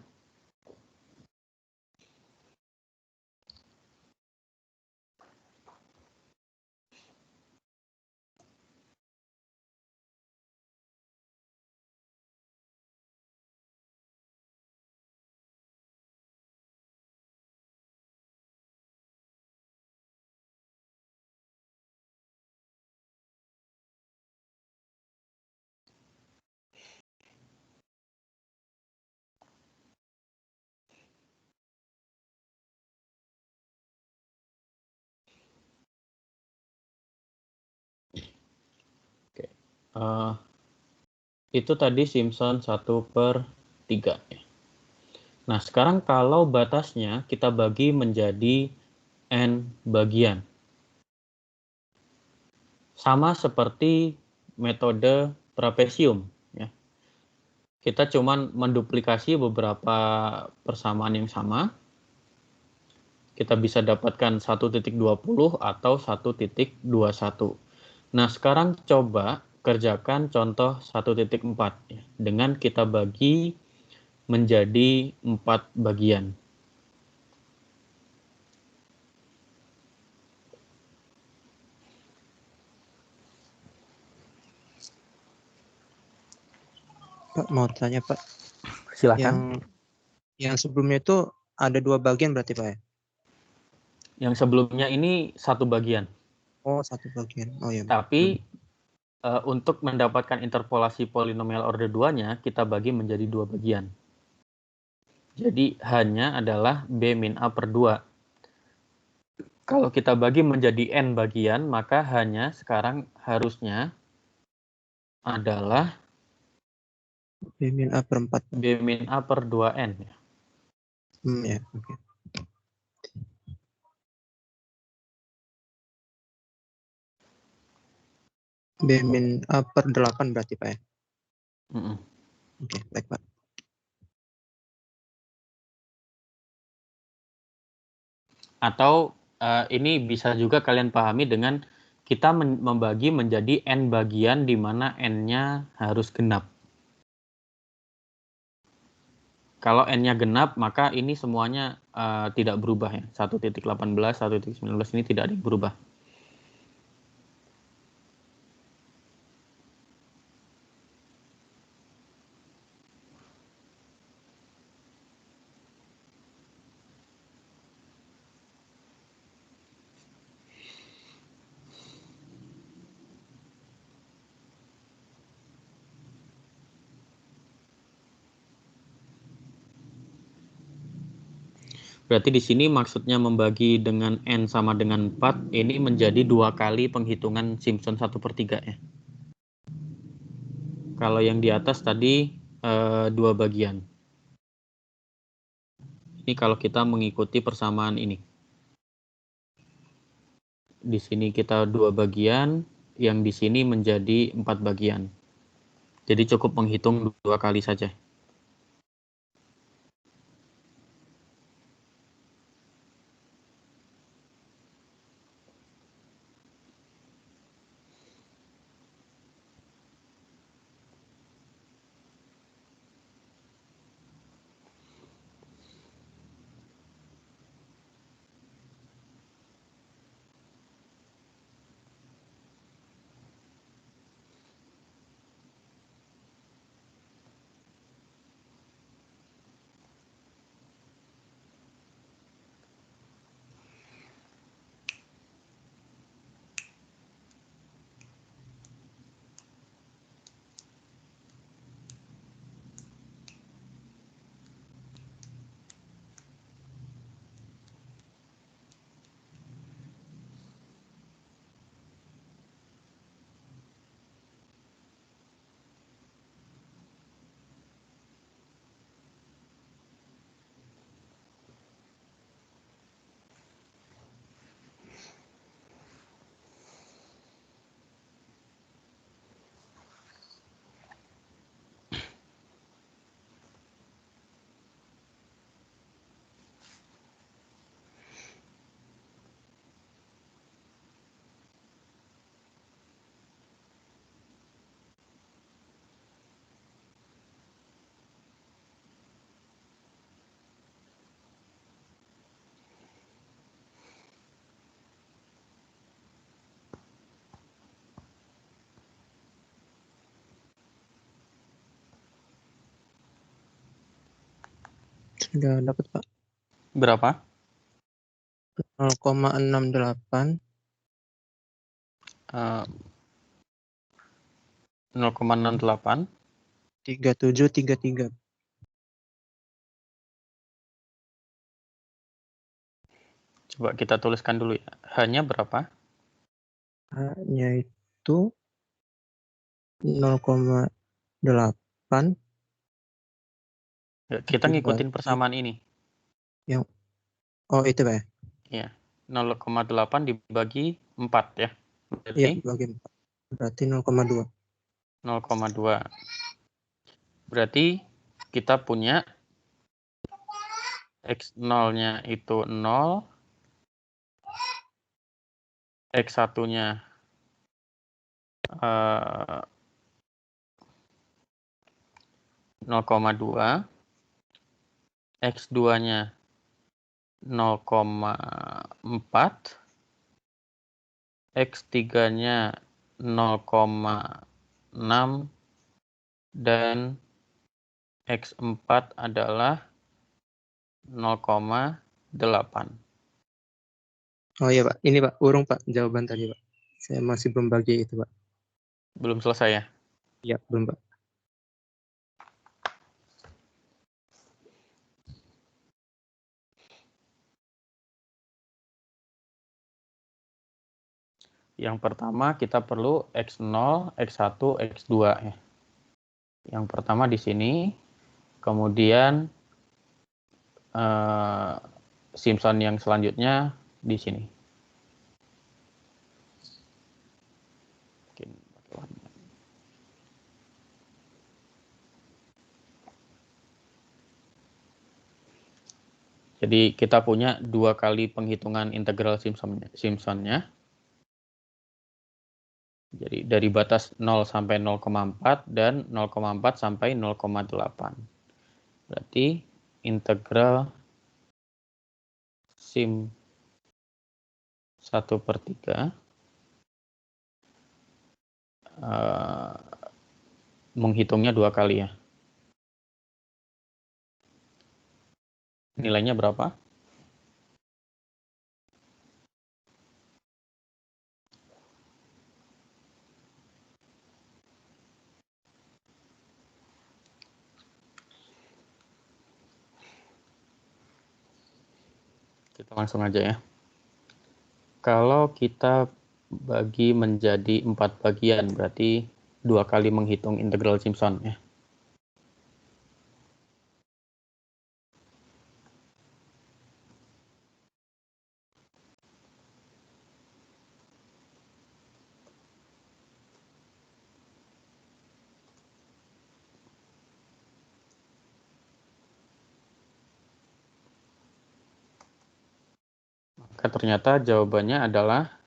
Oke. Itu tadi Simpson 1/3 ya. Nah, sekarang kalau batasnya kita bagi menjadi N bagian. Sama seperti metode trapesium ya. Kita cuman menduplikasi beberapa persamaan yang sama. Kita bisa dapatkan 1.20 atau 1.21. Nah, sekarang coba kerjakan contoh 1.4 ya, dengan kita bagi menjadi 4 bagian. Pak, mau tanya Pak. Silakan. Yang sebelumnya itu ada 2 bagian berarti Pak ya? Yang sebelumnya ini 1 bagian. Oh, 1 bagian. Oh ya. Tapi untuk mendapatkan interpolasi polinomial order 2-nya, kita bagi menjadi 2 bagian. Jadi hanya adalah B min A per 2. Kalau kita bagi menjadi N bagian, maka hanya sekarang harusnya adalah B min A per 4. B min A per 2N. Ya, oke. B min A per 8 berarti Pak ya? Oke, baik Pak. Atau ini bisa juga kalian pahami dengan kita membagi menjadi N bagian di mana N-nya harus genap. Kalau N-nya genap, maka ini semuanya tidak berubah ya. 1.18, 1.19 ini tidak ada yang berubah. Berarti di sini maksudnya membagi dengan N sama dengan 4, ini menjadi 2 kali penghitungan Simpson 1/3 ya. Kalau yang di atas tadi 2 bagian. Ini kalau kita mengikuti persamaan ini. Di sini kita 2 bagian, yang di sini menjadi 4 bagian. Jadi cukup menghitung 2 kali saja. Sudah dapat Pak. Berapa? 0,68 0,68. 3733. Coba kita tuliskan dulu ya. Hanya berapa? H-nya itu 0,8. Ya, kita ngikutin persamaan ini. Yang itu Pak ya? Ya, 0,8 dibagi 4 ya. Iya, Berarti bagi 4. Berarti 0,2. 0,2. Berarti kita punya X0-nya itu 0, X1-nya 0,2, X2-nya 0,4, X3-nya 0,6, dan X4 adalah 0,8. Oh iya Pak, ini Pak, urung Pak jawaban tadi Pak. Saya masih belum bagi itu Pak. Belum selesai ya? Ya, belum, Pak. Yang pertama kita perlu X0, X1, X2 ya. Yang pertama di sini, kemudian Simpson yang selanjutnya di sini. Jadi kita punya 2 kali penghitungan integral Simpsonnya. Jadi dari batas 0 sampai 0,4 dan 0,4 sampai 0,8. Berarti integral Sim 1/3 menghitungnya 2 kali ya. Nilainya berapa? Kita langsung aja ya. Kalau kita bagi menjadi 4 bagian, berarti 2 kali menghitung integral Simpson ya. Maka ternyata jawabannya adalah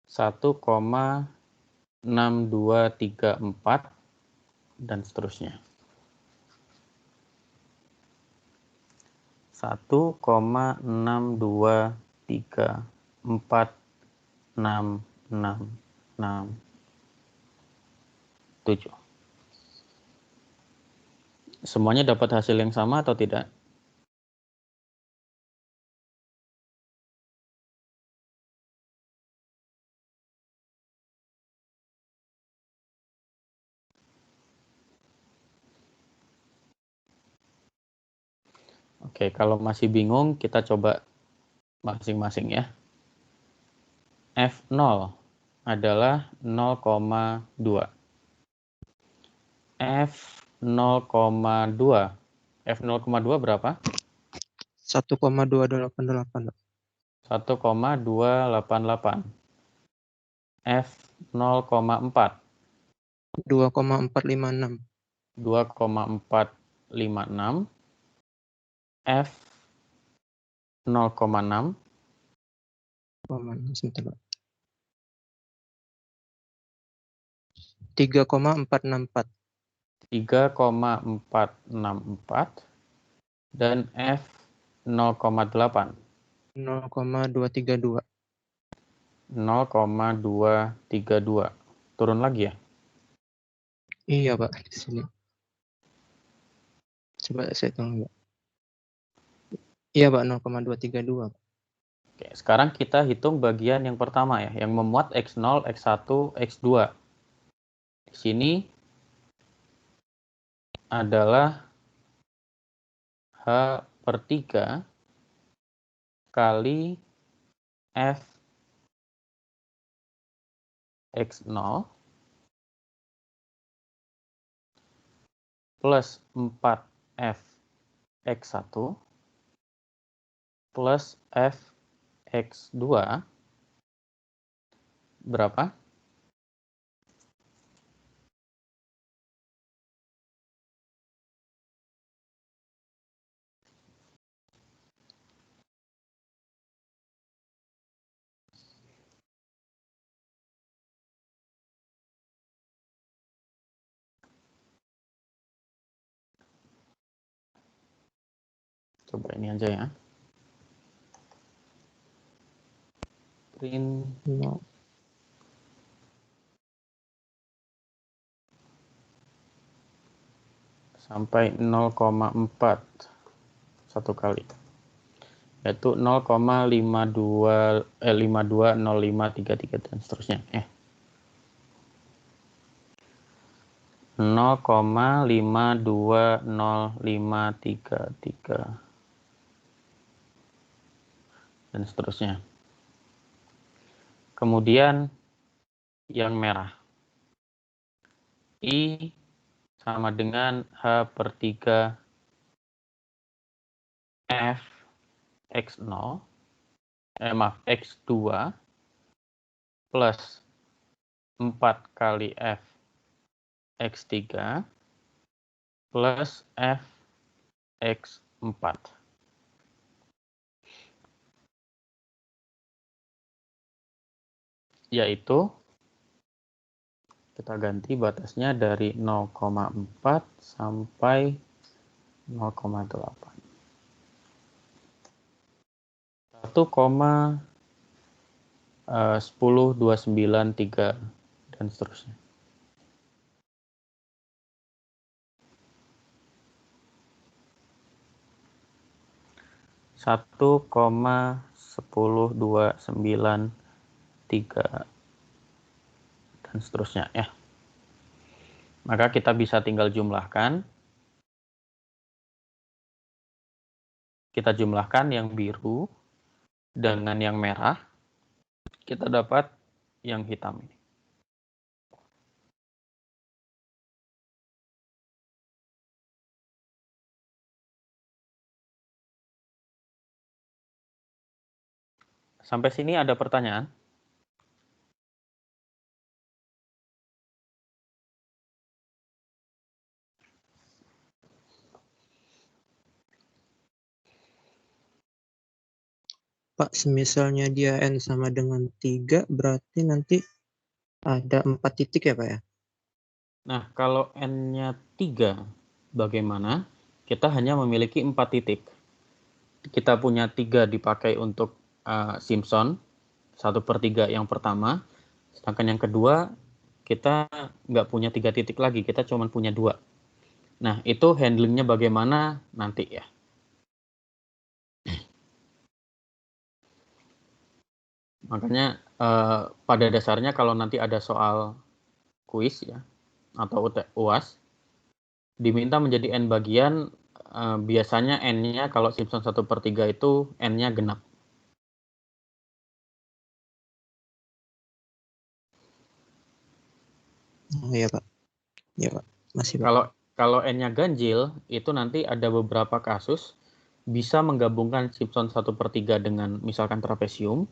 1,6234 dan seterusnya. 1,62346667. Semuanya dapat hasil yang sama atau tidak? Oke, kalau masih bingung, kita coba masing-masing ya. F0 adalah 0,2. F0,2. F0,2 berapa? 1,288. 1,288. F0,4. 2,456. 2,456. F 0,6. Sebentar, Pak. 3,464. 3,464 dan F 0,8. 0,232. 0,232. Turun lagi ya? Iya, Pak, di sini. Coba saya tolong, Pak. Iya, Pak, 0,232. Oke, sekarang kita hitung bagian yang pertama ya, yang memuat X0, X1, X2. Di sini adalah H/3 kali F X0 plus 4F X1 plus F X2 berapa? Coba ini aja ya. Print sampai 0,4 satu kali. Yaitu 0,520533 dan seterusnya. 0,52053 dan seterusnya. Kemudian yang merah. I sama dengan H/3 F X0, X2 plus 4 kali F X3 plus F X4. Yaitu kita ganti batasnya dari 0,4 sampai 0,8. 1,10293 dan seterusnya. Satu koma 10293 dan seterusnya ya. Maka kita bisa tinggal jumlahkan. Kita jumlahkan yang biru dengan yang merah. Kita dapat yang hitam ini. Sampai sini ada pertanyaan? Pak, semisalnya dia N sama dengan 3, berarti nanti ada 4 titik ya, Pak ya? Nah, kalau N-nya 3, bagaimana? Kita hanya memiliki 4 titik. Kita punya 3 dipakai untuk Simpson, 1/3 yang pertama. Sedangkan yang kedua, kita nggak punya 3 titik lagi, kita cuma punya 2. Nah, itu handlingnya bagaimana nanti ya. Makanya pada dasarnya kalau nanti ada soal kuis ya, atau UAS, diminta menjadi N bagian, biasanya N-nya kalau Simpson 1/3 itu N-nya genap. Oh iya, Pak. Iya, Pak. Masih, Pak. Kalau N-nya ganjil, itu nanti ada beberapa kasus bisa menggabungkan Simpson 1/3 dengan misalkan trapesium,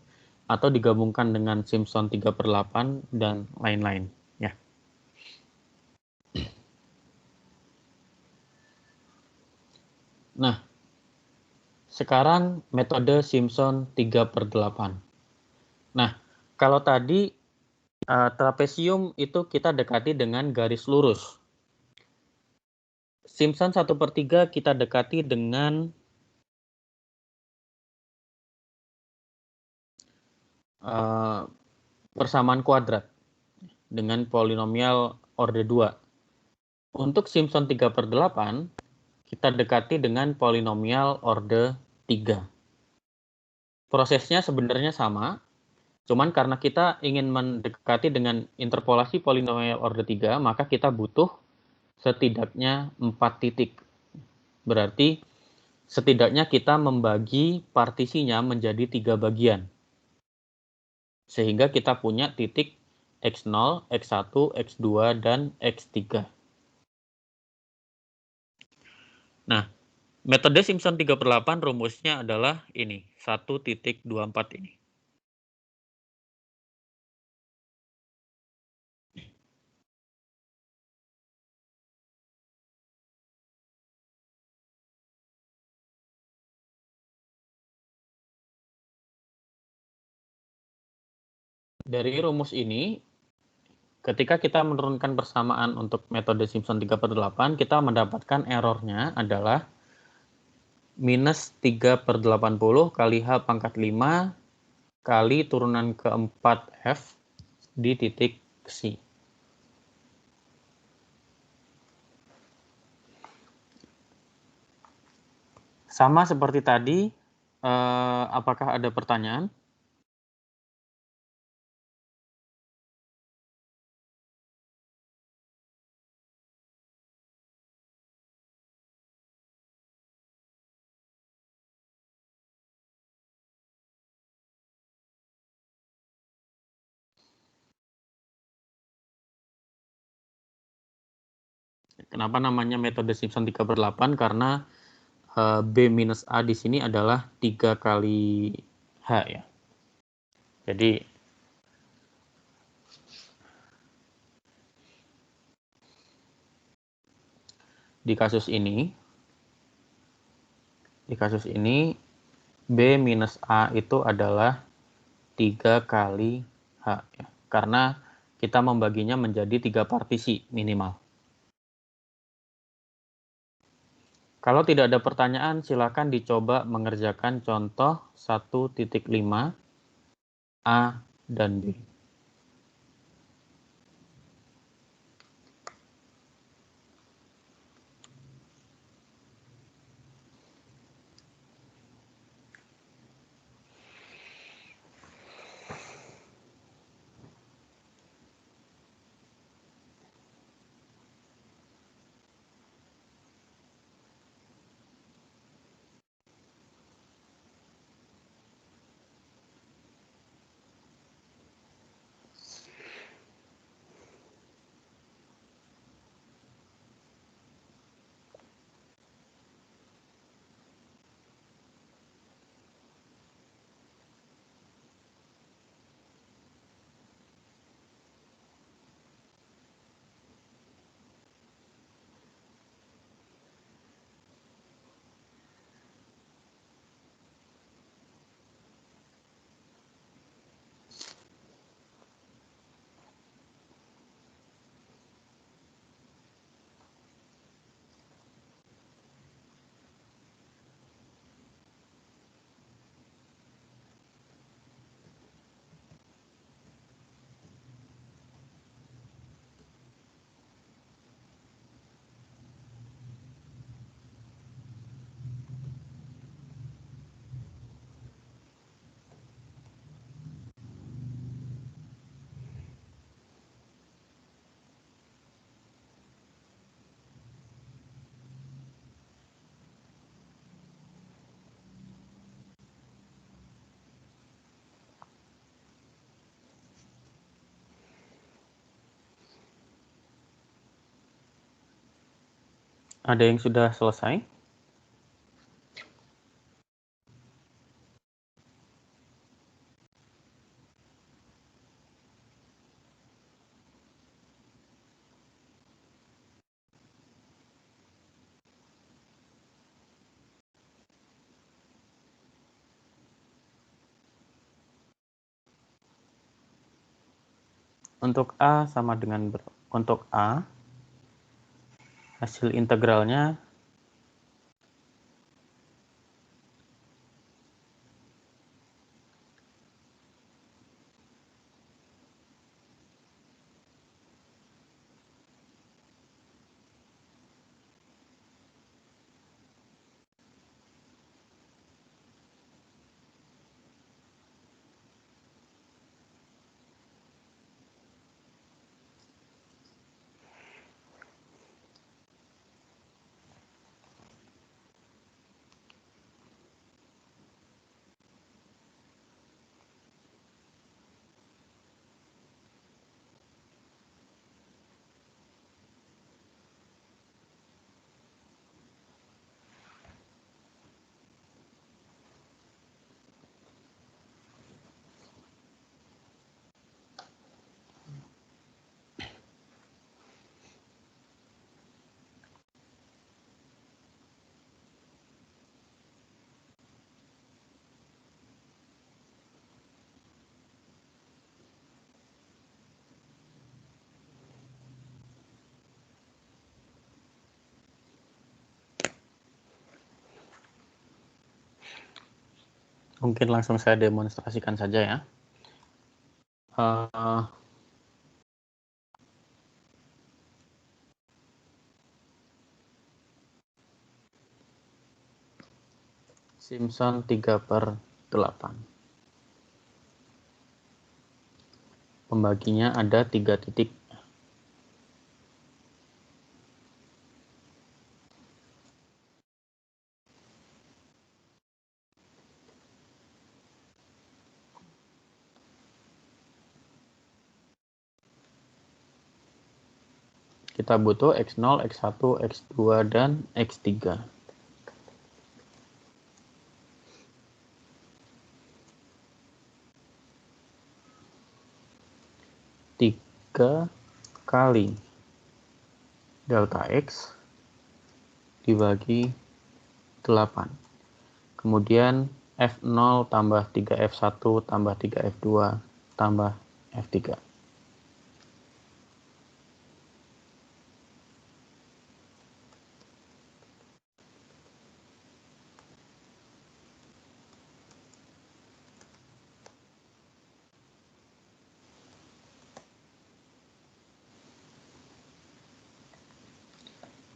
atau digabungkan dengan Simpson 3/8 dan lain-lain. Ya. Nah, sekarang metode Simpson 3/8. Nah, kalau tadi trapesium itu kita dekati dengan garis lurus. Simpson 1/3 kita dekati dengan persamaan kuadrat dengan polinomial orde 2. Untuk Simpson 3/8 kita dekati dengan polinomial orde 3. Prosesnya sebenarnya sama, cuman karena kita ingin mendekati dengan interpolasi polinomial orde 3, maka kita butuh setidaknya 4 titik. Berarti setidaknya kita membagi partisinya menjadi 3 bagian. Sehingga kita punya titik X0, X1, X2, dan X3. Nah, metode Simpson 3/8 rumusnya adalah ini, 1.24 ini. Dari rumus ini, ketika kita menurunkan persamaan untuk metode Simpson 3/8, kita mendapatkan errornya adalah minus 3/80 kali H pangkat 5 kali turunan keempat F di titik C. Sama seperti tadi, apakah ada pertanyaan? Kenapa namanya metode Simpson 3/8? Karena B minus A di sini adalah 3 kali H ya. Jadi di kasus ini B minus A itu adalah 3 kali H ya. Karena kita membaginya menjadi 3 partisi minimal. Kalau tidak ada pertanyaan, silakan dicoba mengerjakan contoh 1.5 A dan B. Ada yang sudah selesai? Untuk A sama dengan untuk A, hasil integralnya mungkin langsung saya demonstrasikan saja ya. Simpson 3/8. Pembaginya ada 3 titik. kita butuh X0, X1, X2, dan X3. Tiga kali delta X dibagi 8. Kemudian F0 tambah 3F1 tambah 3F2 tambah F3.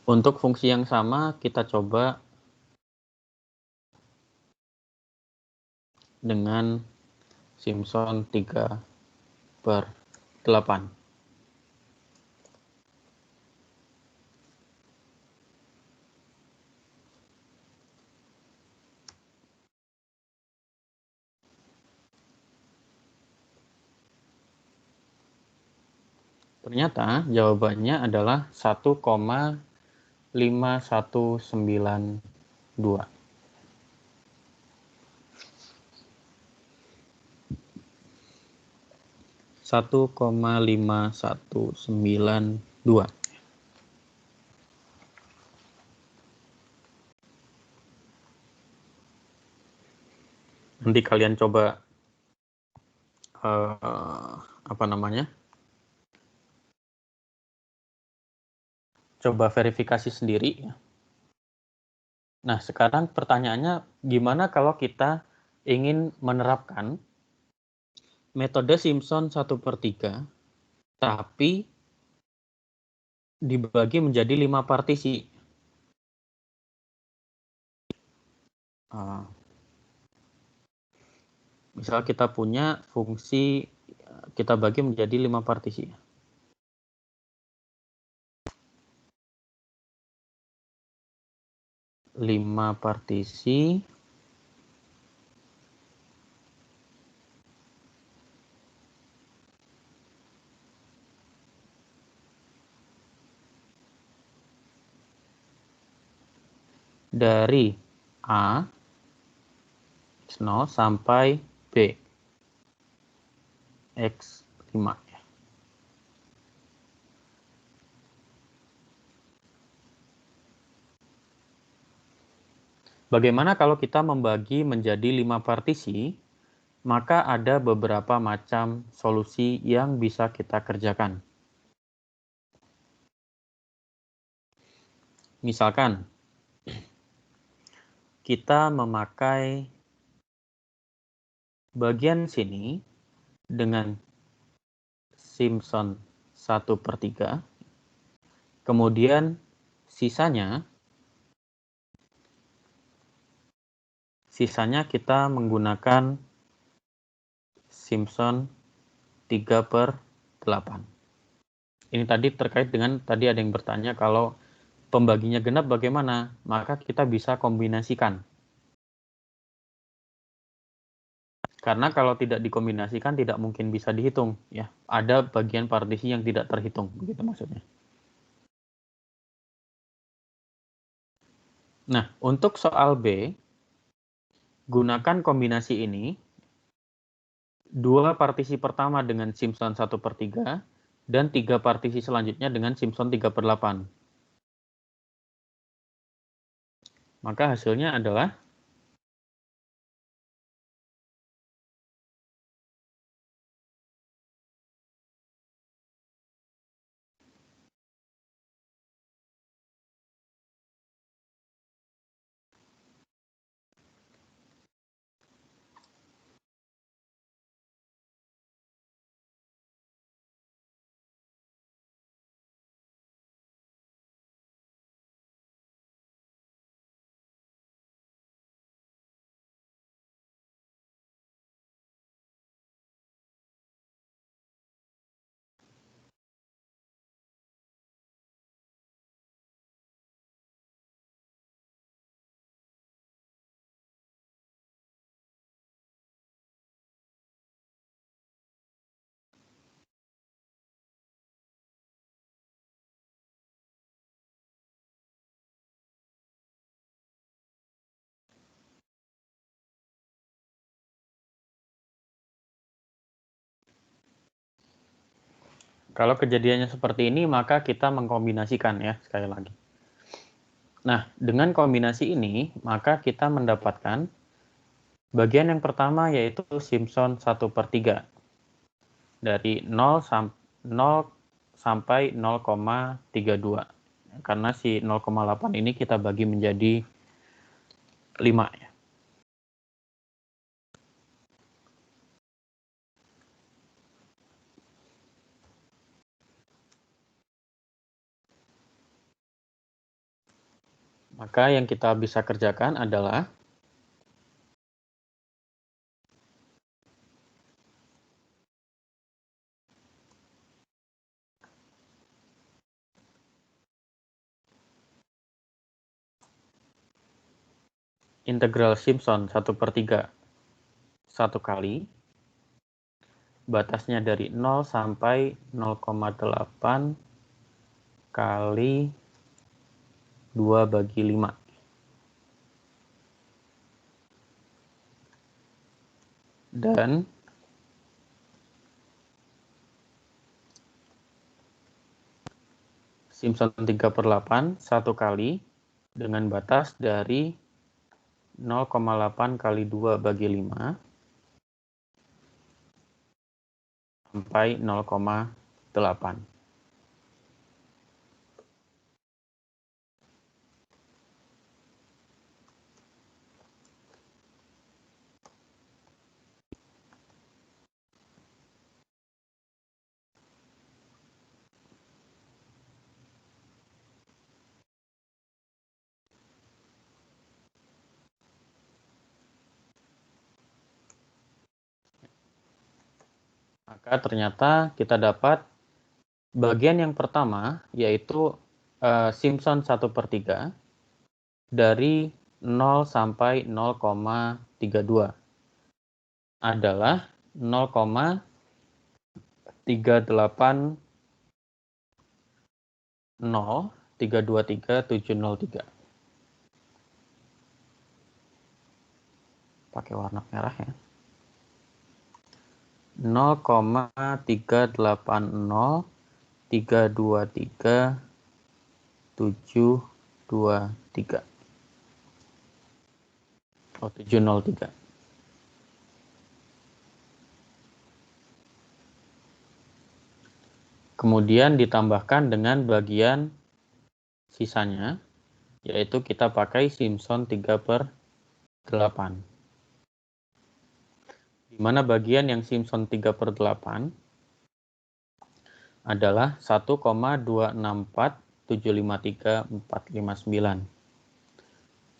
Untuk fungsi yang sama, kita coba dengan Simpson 3/8. Ternyata jawabannya adalah 1,5192. 1,5192. Nanti kalian coba coba verifikasi sendiri. Nah, sekarang pertanyaannya, gimana kalau kita ingin menerapkan metode Simpson 1/3, tapi dibagi menjadi 5 partisi. Misal kita punya fungsi, kita bagi menjadi 5 partisi. Lima partisi dari A X0 sampai B X5. Bagaimana kalau kita membagi menjadi 5 partisi, maka ada beberapa macam solusi yang bisa kita kerjakan. Misalkan, kita memakai bagian sini dengan Simpson 1/3, kemudian sisanya kita menggunakan Simpson 3/8. Ini tadi terkait dengan, tadi ada yang bertanya kalau pembaginya genap bagaimana? Maka kita bisa kombinasikan. Karena kalau tidak dikombinasikan tidak mungkin bisa dihitung, ya. Ada bagian partisi yang tidak terhitung, begitu maksudnya. Nah, untuk soal B, gunakan kombinasi ini, 2 partisi pertama dengan Simpson 1/3 dan 3 partisi selanjutnya dengan Simpson 3/8. Maka hasilnya adalah Kalau kejadiannya seperti ini, maka kita mengkombinasikan ya, sekali lagi. Nah, dengan kombinasi ini, maka kita mendapatkan bagian yang pertama yaitu Simpson 1/3. Dari 0 sampai 0,32. Karena si 0,8 ini kita bagi menjadi 5 ya. Maka yang kita bisa kerjakan adalah integral Simpson 1/3 satu kali, batasnya dari 0 sampai 0,8 kali 2/5. Dan Simpson 3/8 satu kali dengan batas dari 0,8 kali 2/5 sampai 0,8. Maka ternyata kita dapat bagian yang pertama yaitu Simpson 1/3 dari 0 sampai 0,32 adalah 0,380323703. Pakai warna merah ya. 0,380323723. Oh, 703. Kemudian ditambahkan dengan bagian sisanya, yaitu kita pakai Simpson 3/8. Di mana bagian yang Simpson 3/8 adalah 1,264753459.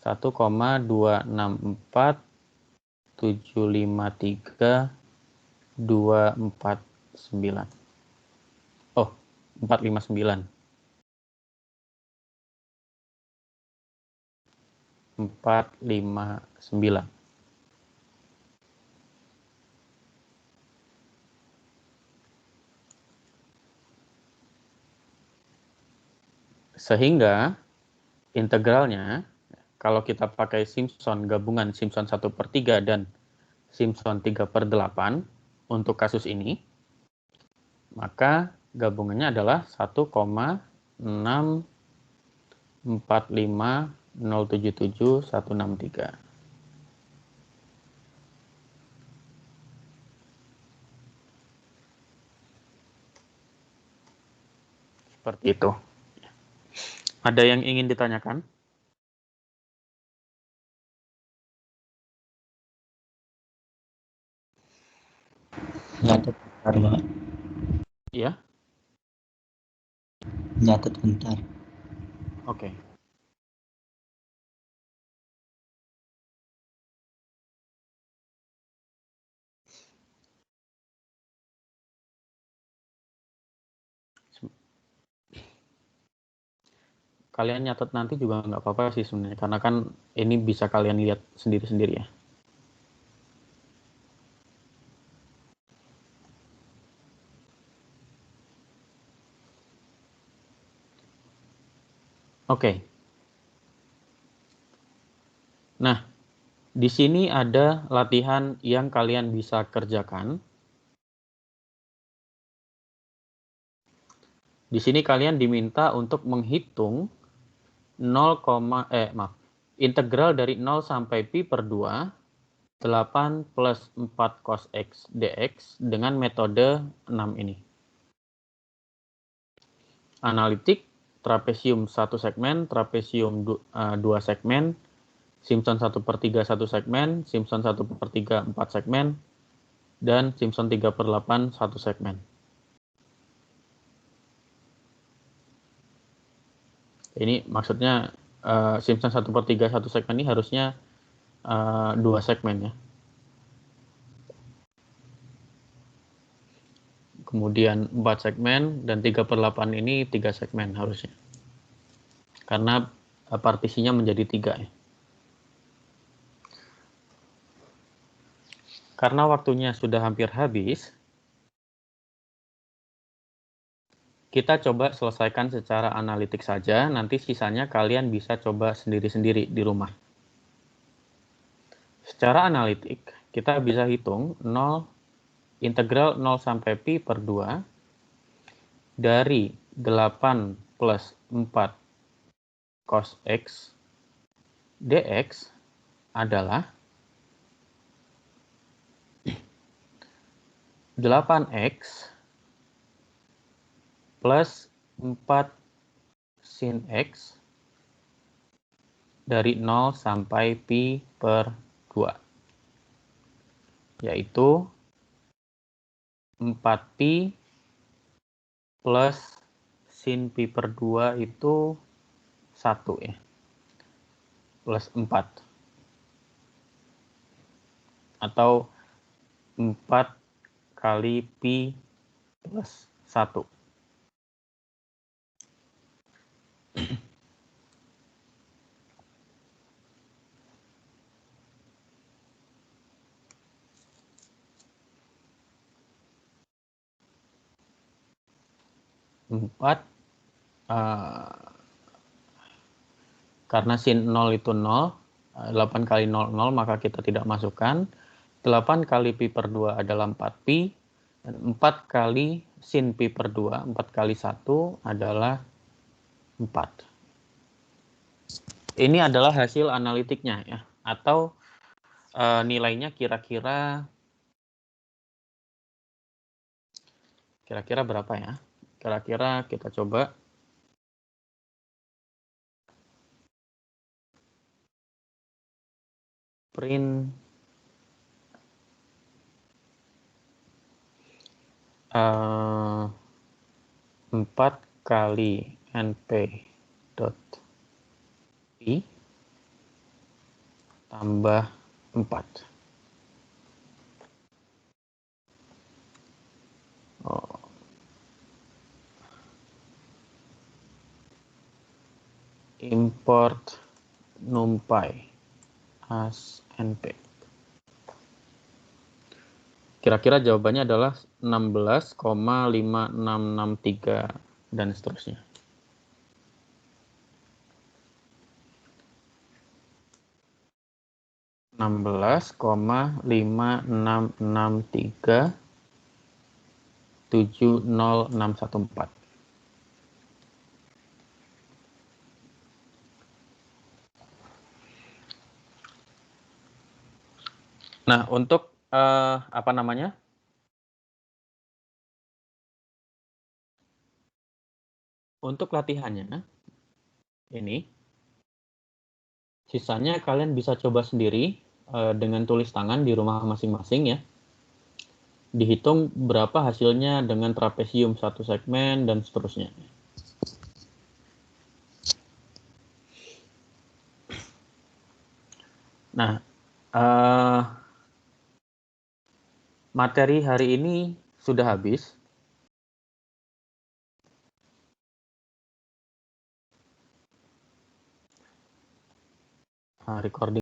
1,264753249. Oh, 459. 459. Sehingga integralnya, kalau kita pakai Simpson gabungan Simpson 1/3 dan Simpson 3/8 untuk kasus ini, maka gabungannya adalah 1,645077163. Seperti itu. Ada yang ingin ditanyakan? Nyatet bentar, Pak. Iya? Nyatet bentar. Oke. Kalian nyatet nanti juga nggak apa-apa sih sebenarnya, karena kan ini bisa kalian lihat sendiri-sendiri ya. Oke. Nah, di sini ada latihan yang kalian bisa kerjakan. Di sini kalian diminta untuk menghitung integral dari 0 sampai pi per 2, 8 plus 4 cos x dx dengan metode 6 ini. Analitik, trapesium 1 segmen, trapesium 2 segmen, Simpson 1/3 1 segmen, Simpson 1/3 4 segmen, dan Simpson 3/8 1 segmen. Ini maksudnya Simpson 1/3 1 segmen ini harusnya 2 segmen ya. Kemudian 4 segmen dan 3/8 ini 3 segmen harusnya. Karena partisinya menjadi 3 ya. Karena waktunya sudah hampir habis, kita coba selesaikan secara analitik saja, nanti sisanya kalian bisa coba sendiri-sendiri di rumah. Secara analitik, kita bisa hitung integral 0 sampai pi per 2 dari 8 plus 4 cos x dx adalah 8x plus 4 sin x dari 0 sampai pi per 2, yaitu 4pi plus sin pi per 2 itu 1 ya, plus 4. Atau 4 kali pi plus 1. Karena sin 0 itu 0, 8 kali 0, 0, maka kita tidak masukkan. 8 kali pi per 2 adalah 4pi, dan 4 kali sin pi per 2, 4 kali 1 adalah 4. Ini adalah hasil analitiknya ya, atau nilainya kira-kira berapa ya? Kira-kira kita coba print 4 kali np dot pi tambah 4. Import numpy as np. Kira-kira jawabannya adalah 16,5663 dan seterusnya. (16,5663) 70614. Nah, untuk apa namanya? Untuk latihannya ini, sisanya kalian bisa coba sendiri dengan tulis tangan di rumah masing-masing ya. Dihitung berapa hasilnya dengan trapesium 1 segmen dan seterusnya. Nah, materi hari ini sudah habis. Recording